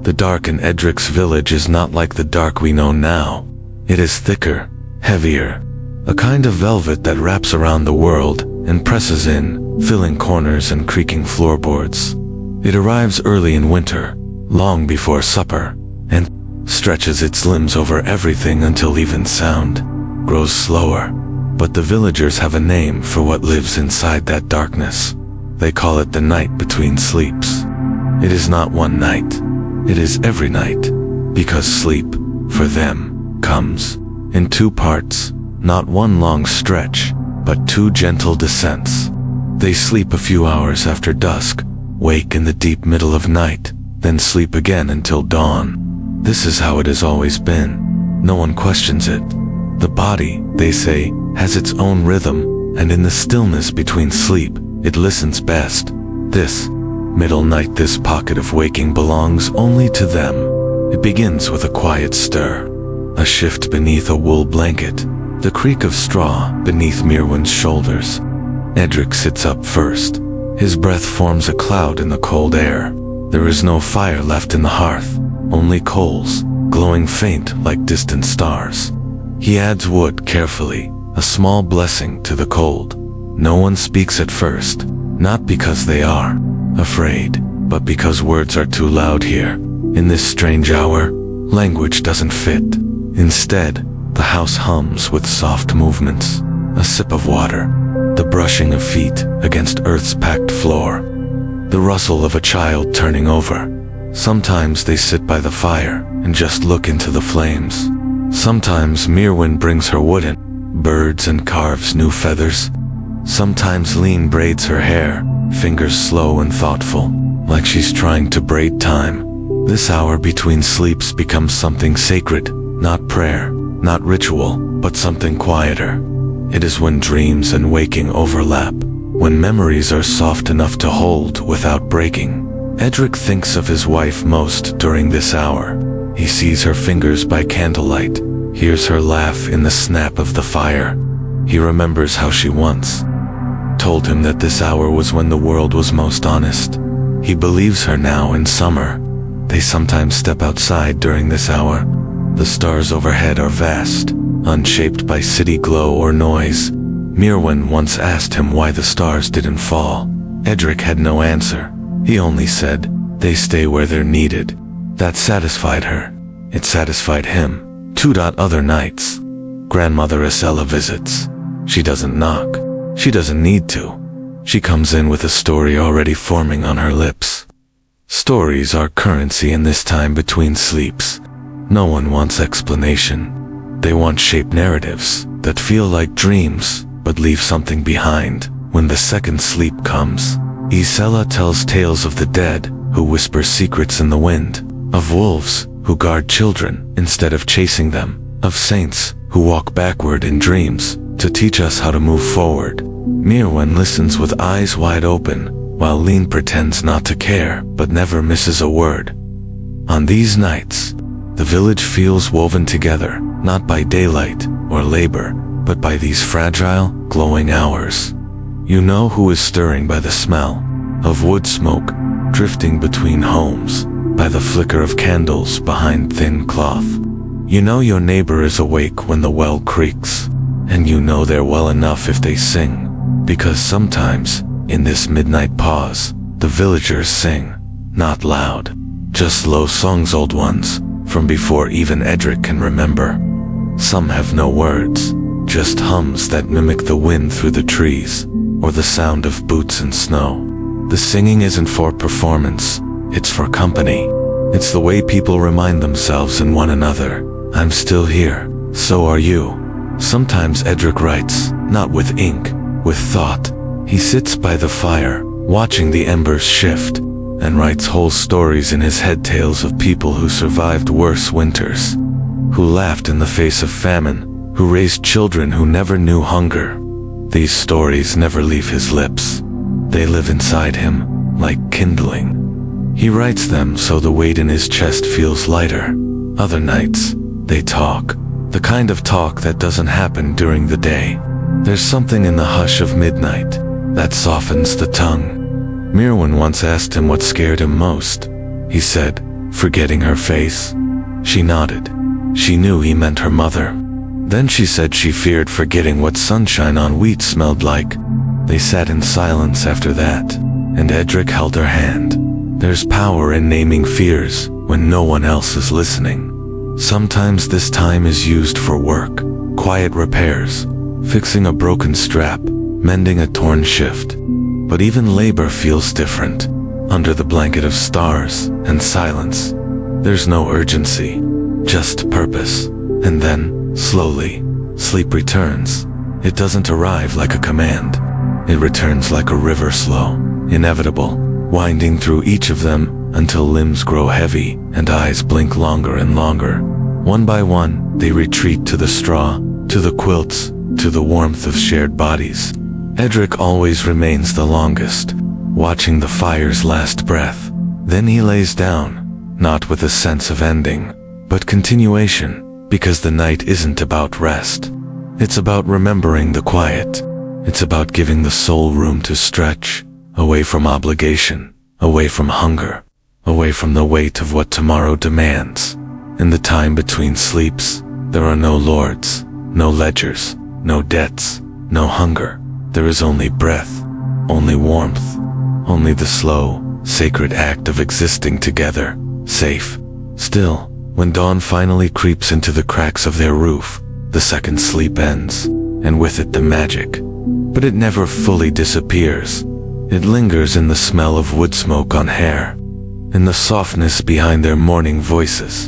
The dark in Edric's village is not like the dark we know now. It is thicker, heavier, a kind of velvet that wraps around the world and presses in, filling corners and creaking floorboards. It arrives early in winter, long before supper, and stretches its limbs over everything until even sound grows slower. But the villagers have a name for what lives inside that darkness. They call it the night between sleeps. It is not one night. It is every night, because sleep, for them, comes in two parts, not one long stretch, but two gentle descents. They sleep a few hours after dusk, wake in the deep middle of night, then sleep again until dawn. This is how it has always been. No one questions it. The body, they say, has its own rhythm, and in the stillness between sleep, it listens best. This middle night, this pocket of waking belongs only to them. It begins with a quiet stir, a shift beneath a wool blanket, the creak of straw beneath Merewen's shoulders. Edric sits up first. His breath forms a cloud in the cold air. There is no fire left in the hearth, only coals, glowing faint like distant stars. He adds wood carefully, a small blessing to the cold. No one speaks at first, not because they are afraid, but because words are too loud here. In this strange hour, language doesn't fit. Instead, the house hums with soft movements, a sip of water, the brushing of feet against earth's packed floor, the rustle of a child turning over. Sometimes they sit by the fire and just look into the flames. Sometimes Merewen brings her wood in, birds, and carves new feathers. Sometimes Lene braids her hair, fingers slow and thoughtful, like she's trying to braid time. This hour between sleeps becomes something sacred, not prayer, not ritual, but something quieter. It is when dreams and waking overlap, when memories are soft enough to hold without breaking. Edric thinks of his wife most during this hour. He sees her fingers by candlelight, hears her laugh in the snap of the fire. He remembers how she once told him that this hour was when the world was most honest. He believes her now in summer. They sometimes step outside during this hour. The stars overhead are vast, unshaped by city glow or noise. Merewen once asked him why the stars didn't fall. Edric had no answer. He only said, "They stay where they're needed." That satisfied her. It satisfied him. Other nights, Grandmother Ysella visits. She doesn't knock. She doesn't need to. She comes in with a story already forming on her lips. Stories are currency in this time between sleeps. No one wants explanation. They want shaped narratives that feel like dreams but leave something behind. When the second sleep comes, Ysella tells tales of the dead who whisper secrets in the wind, of wolves who guard children instead of chasing them, of saints who walk backward in dreams to teach us how to move forward. Merewen listens with eyes wide open, while Lene pretends not to care but never misses a word. On these nights, the village feels woven together, not by daylight or labor, but by these fragile, glowing hours. You know who is stirring by the smell of wood smoke drifting between homes, by the flicker of candles behind thin cloth. You know your neighbor is awake when the well creaks, and you know they're well enough if they sing, because sometimes, in this midnight pause, the villagers sing, not loud, just low songs, old ones, from before even Edric can remember. Some have no words, just hums that mimic the wind through the trees, or the sound of boots in snow. The singing isn't for performance, it's for company. It's the way people remind themselves and one another, I'm still here, so are you. Sometimes Edric writes, not with ink, with thought. He sits by the fire, watching the embers shift, and writes whole stories in his head, tales of people who survived worse winters, who laughed in the face of famine, who raised children who never knew hunger. These stories never leave his lips. They live inside him, like kindling. He writes them so the weight in his chest feels lighter. Other nights, they talk, the kind of talk that doesn't happen during the day. There's something in the hush of midnight that softens the tongue. Merewen once asked him what scared him most. He said, forgetting her face. She nodded. She knew he meant her mother. Then she said she feared forgetting what sunshine on wheat smelled like. They sat in silence after that, and Edric held her hand. There's power in naming fears when no one else is listening. Sometimes this time is used for work, quiet repairs, fixing a broken strap, mending a torn shift. But even labor feels different, under the blanket of stars and silence. There's no urgency, just purpose. And then, slowly, sleep returns. It doesn't arrive like a command. It returns like a river, slow, inevitable, winding through each of them until limbs grow heavy and eyes blink longer and longer. One by one, they retreat to the straw, to the quilts, to the warmth of shared bodies. Edric always remains the longest, watching the fire's last breath. Then he lays down, not with a sense of ending, but continuation, because the night isn't about rest. It's about remembering the quiet. It's about giving the soul room to stretch, away from obligation, away from hunger, away from the weight of what tomorrow demands. In the time between sleeps, there are no lords, no ledgers, no debts, no hunger. There is only breath, only warmth, only the slow, sacred act of existing together, safe, still. When dawn finally creeps into the cracks of their roof, the second sleep ends, and with it the magic. But it never fully disappears. It lingers in the smell of wood smoke on hair, in the softness behind their morning voices,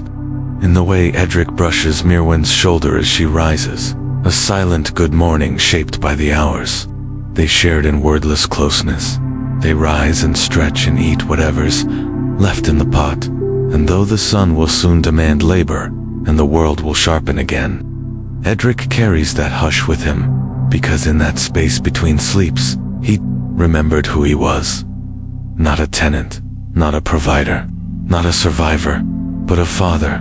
in the way Edric brushes Merewen's shoulder as she rises, a silent good morning shaped by the hours. They shared in wordless closeness. They rise and stretch and eat whatever's left in the pot, and though the sun will soon demand labor, and the world will sharpen again, Edric carries that hush with him, because in that space between sleeps, he remembered who he was. Not a tenant, not a provider, not a survivor, but a father,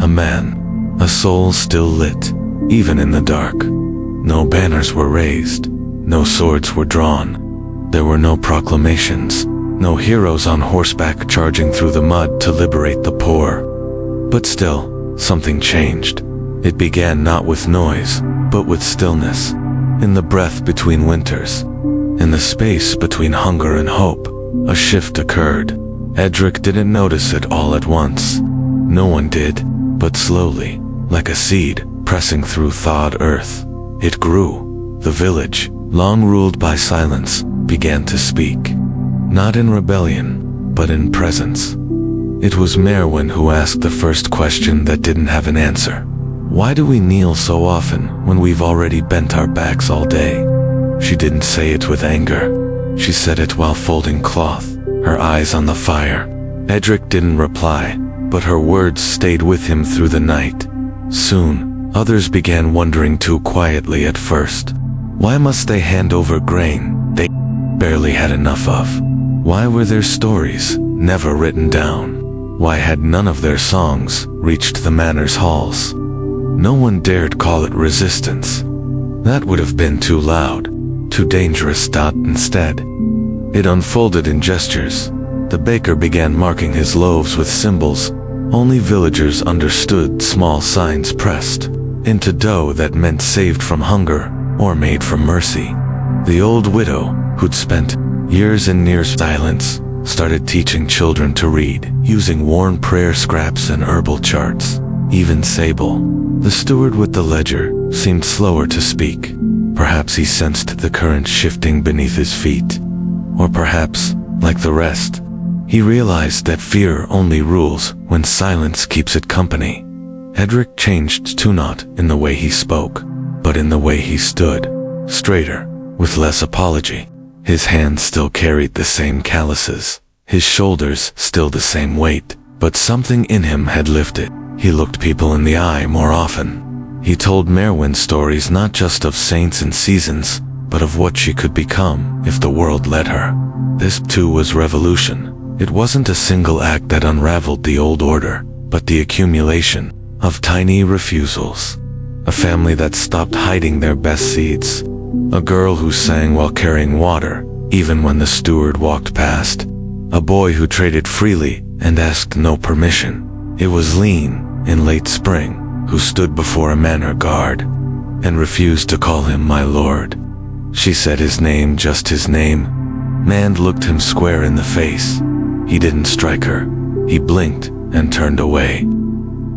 a man, a soul still lit, even in the dark. No banners were raised, no swords were drawn. There were no proclamations, no heroes on horseback charging through the mud to liberate the poor. But still, something changed. It began not with noise, but with stillness. In the breath between winters, in the space between hunger and hope, a shift occurred. Edric didn't notice it all at once. No one did, but slowly. like a seed pressing through thawed earth. It grew. The village, long ruled by silence, began to speak. Not in rebellion, but in presence. It was Merewen who asked the first question that didn't have an answer. Why do we kneel so often when we've already bent our backs all day? She didn't say it with anger. She said it while folding cloth, her eyes on the fire. Edric didn't reply, but her words stayed with him through the night. Soon, others began wondering too quietly at first. Why must they hand over grain they barely had enough of? Why were their stories never written down? Why had none of their songs reached the manor's halls? No one dared call it resistance. That would have been too loud, too dangerous. Instead, it unfolded in gestures. The baker began marking his loaves with symbols. Only villagers understood, small signs pressed into dough that meant saved from hunger or made from mercy. The old widow, who'd spent years in near silence, started teaching children to read, using worn prayer scraps and herbal charts. Even Sable, the steward with the ledger, seemed slower to speak. Perhaps he sensed the current shifting beneath his feet. Or perhaps, like the rest, he realized that fear only rules when silence keeps it company. Edric changed too, not in the way he spoke, but in the way he stood. Straighter, with less apology. His hands still carried the same calluses, his shoulders still the same weight, but something in him had lifted. He looked people in the eye more often. He told Merewen stories not just of saints and seasons, but of what she could become if the world let her. This too was revolution. It wasn't a single act that unraveled the old order, but the accumulation of tiny refusals. A family that stopped hiding their best seeds. A girl who sang while carrying water, even when the steward walked past. A boy who traded freely and asked no permission. It was Lene, in late spring, who stood before a manor guard and refused to call him my lord. She said his name, just his name. Man looked him square in the face. He didn't strike her. He blinked and turned away.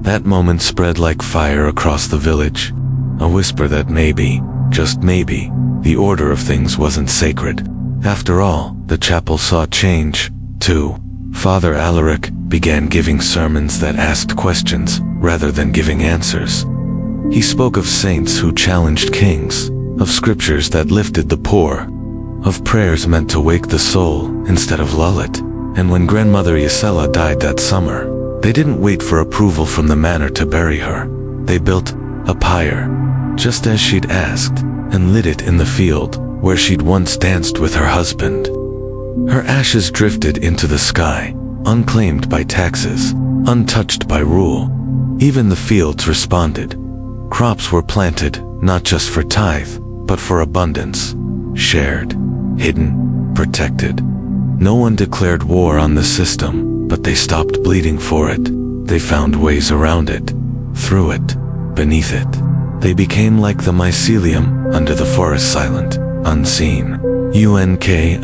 That moment spread like fire across the village. A whisper that maybe, just maybe, the order of things wasn't sacred. After all, the chapel saw change, too. Father Alaric began giving sermons that asked questions rather than giving answers. He spoke of saints who challenged kings, of scriptures that lifted the poor, of prayers meant to wake the soul instead of lull it. And when Grandmother Ysella died that summer, they didn't wait for approval from the manor to bury her. They built a pyre, just as she'd asked, and lit it in the field where she'd once danced with her husband. Her ashes drifted into the sky, unclaimed by taxes, untouched by rule. Even the fields responded. Crops were planted, not just for tithe, but for abundance. Shared, hidden, protected. No one declared war on the system, but they stopped bleeding for it. They found ways around it, through it, beneath it. They became like the mycelium under the forest, silent, unseen. UNKILLABLE.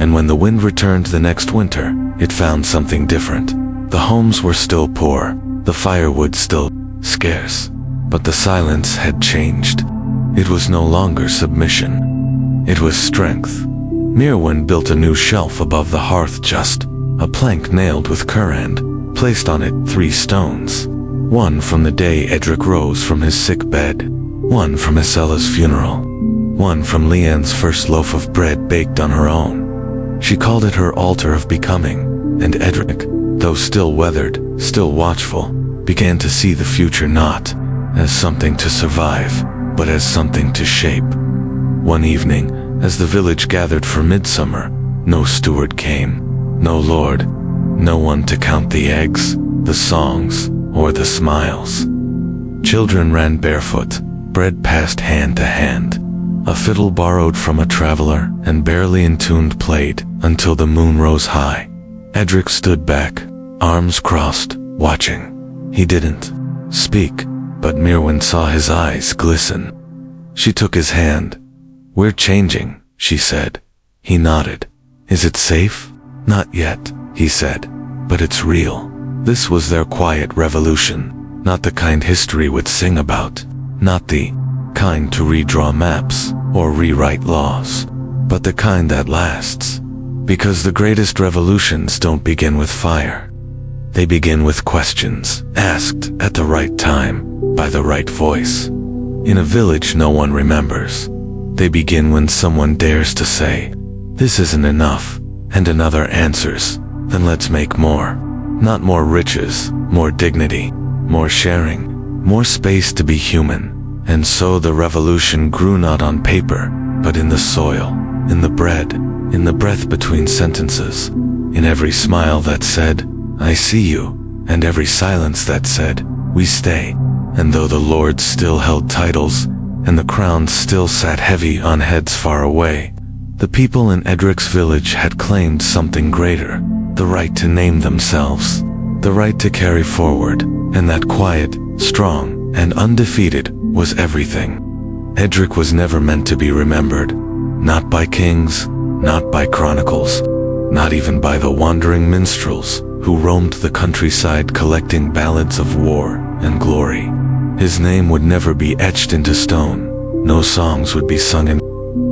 And when the wind returned the next winter, it found something different. The homes were still poor, the firewood still scarce, but the silence had changed. It was no longer submission. It was strength. Merewen built a new shelf above the hearth, just a plank nailed with currand, placed on it 3 stones. One from the day Edric rose from his sick bed, one from Ysella's funeral, one from Lene's first loaf of bread baked on her own. She called it her altar of becoming, and Edric, though still weathered, still watchful, began to see the future not as something to survive, but as something to shape. One evening, as the village gathered for midsummer, no steward came, no lord, no one to count the eggs, the songs, or the smiles. Children ran barefoot, bread passed hand to hand. A fiddle borrowed from a traveler and barely intuned played until the moon rose high. Edric stood back, arms crossed, watching. He didn't speak, but Merewen saw his eyes glisten. She took his hand. "We're changing," she said. He nodded. "Is it safe?" "Not yet," he said, "but it's real." This was their quiet revolution, not the kind history would sing about, not the kind to redraw maps or rewrite laws, but the kind that lasts. Because the greatest revolutions don't begin with fire. They begin with questions, asked at the right time, by the right voice. In a village no one remembers. They begin when someone dares to say, "This isn't enough," and another answers, "Then let's make more." Not more riches, more dignity, more sharing, more space to be human. And so the revolution grew not on paper, but in the soil, in the bread, in the breath between sentences, in every smile that said, "I see you," and every silence that said, "We stay." And though the lords still held titles, and the crowns still sat heavy on heads far away, the people in Edric's village had claimed something greater, the right to name themselves, the right to carry forward, and that quiet, strong, and undefeated was everything. Edric was never meant to be remembered, not by kings, not by chronicles, not even by the wandering minstrels who roamed the countryside collecting ballads of war and glory. His name would never be etched into stone, no songs would be sung in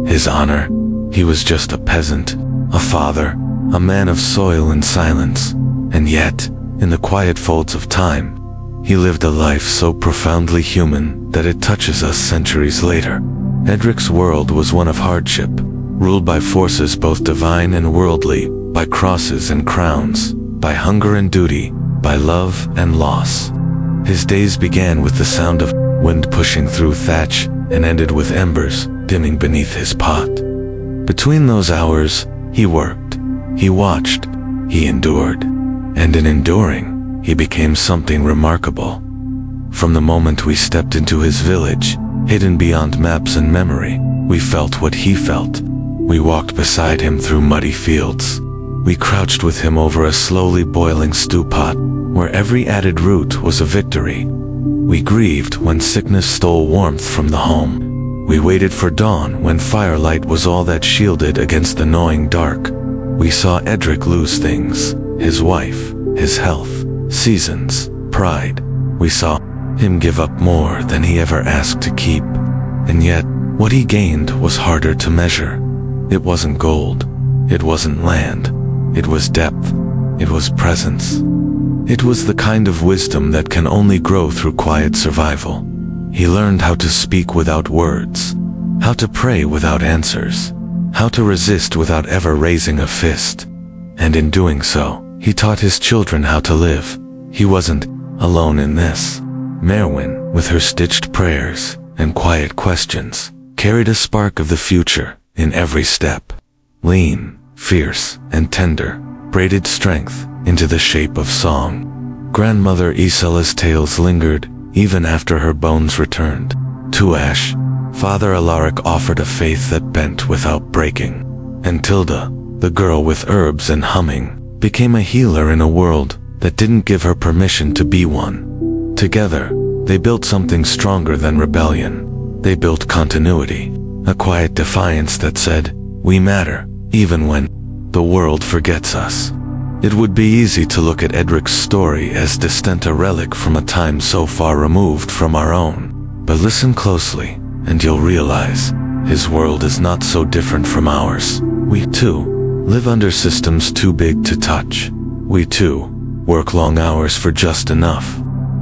his honor. He was just a peasant, a father, a man of soil and silence, and yet, in the quiet folds of time, he lived a life so profoundly human that it touches us centuries later. Edric's world was one of hardship, ruled by forces both divine and worldly, by crosses and crowns, by hunger and duty, by love and loss. His days began with the sound of wind pushing through thatch and ended with embers dimming beneath his pot. Between those hours, he worked, he watched, he endured, and in enduring, he became something remarkable. From the moment we stepped into his village, hidden beyond maps and memory, we felt what he felt. We walked beside him through muddy fields. We crouched with him over a slowly boiling stew pot, where every added root was a victory. We grieved when sickness stole warmth from the home. We waited for dawn when firelight was all that shielded against the gnawing dark. We saw Edric lose things, his wife, his health, seasons, pride. We saw him give up more than he ever asked to keep. And yet, what he gained was harder to measure. It wasn't gold. It wasn't land. It was depth. It was presence. It was the kind of wisdom that can only grow through quiet survival. He learned how to speak without words, how to pray without answers, how to resist without ever raising a fist. And in doing so, he taught his children how to live. He wasn't alone in this. Merewen, with her stitched prayers and quiet questions, carried a spark of the future in every step. Lene, fierce and tender, braided strength into the shape of song. Grandmother Ysella's tales lingered even after her bones returned. To ash, Father Alaric offered a faith that bent without breaking. And Tilda, the girl with herbs and humming, became a healer in a world that didn't give her permission to be one. Together, they built something stronger than rebellion. They built continuity, a quiet defiance that said, "We matter, even when the world forgets us." It would be easy to look at Edric's story as distant a relic from a time so far removed from our own. But listen closely, and you'll realize, his world is not so different from ours. We too live under systems too big to touch. We too work long hours for just enough.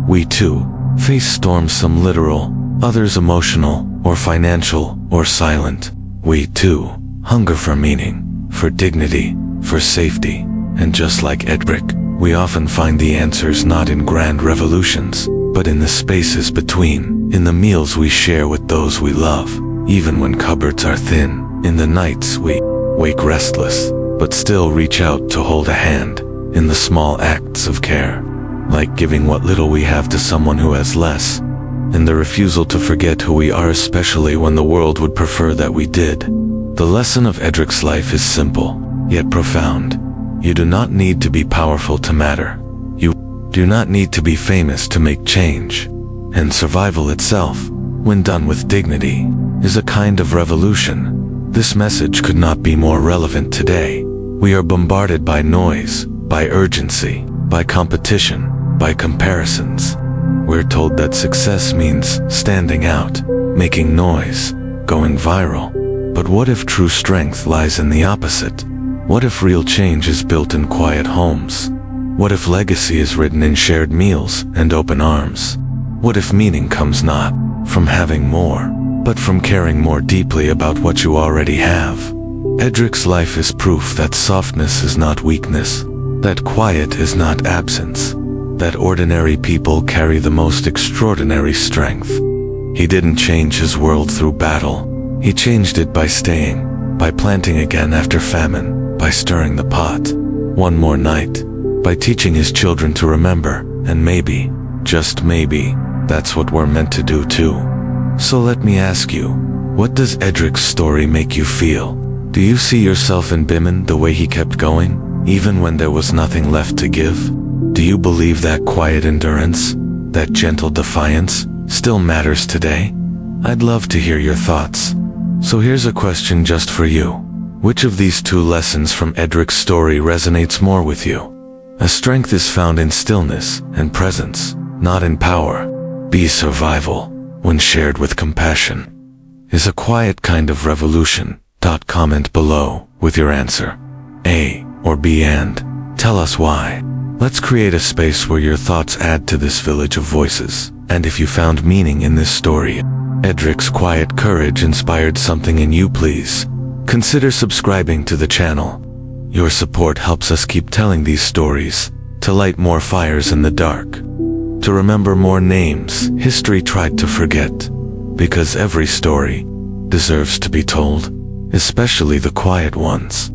We too face storms, some literal, others emotional, or financial, or silent. We too hunger for meaning, for dignity, for safety. And just like Edric, we often find the answers not in grand revolutions, but in the spaces between, in the meals we share with those we love, even when cupboards are thin, in the nights we wake restless, but still reach out to hold a hand, in the small acts of care, like giving what little we have to someone who has less, and the refusal to forget who we are, especially when the world would prefer that we did. The lesson of Edric's life is simple, yet profound. You do not need to be powerful to matter. You do not need to be famous to make change. And survival itself, when done with dignity, is a kind of revolution. This message could not be more relevant today. We are bombarded by noise, by urgency, by competition, by comparisons. We're told that success means standing out, making noise, going viral. But what if true strength lies in the opposite? What if real change is built in quiet homes? What if legacy is written in shared meals and open arms? What if meaning comes not from having more, but from caring more deeply about what you already have? Edric's life is proof that softness is not weakness, that quiet is not absence, that ordinary people carry the most extraordinary strength. He didn't change his world through battle. He changed it by staying, by planting again after famine, by stirring the pot one more night, by teaching his children to remember, and maybe, just maybe, that's what we're meant to do too. So let me ask you, what does Edric's story make you feel? Do you see yourself in Bimmen the way he kept going, even when there was nothing left to give? Do you believe that quiet endurance, that gentle defiance, still matters today? I'd love to hear your thoughts. So here's a question just for you. Which of these two lessons from Edric's story resonates more with you? A strength is found in stillness and presence, not in power. B, survival, when shared with compassion, is a quiet kind of revolution. Comment below with your answer. A or B, and tell us why. Let's create a space where your thoughts add to this village of voices. And if you found meaning in this story, Edric's quiet courage inspired something in you, please consider subscribing to the channel. Your support helps us keep telling these stories, to light more fires in the dark, to remember more names history tried to forget, because every story deserves to be told, especially the quiet ones.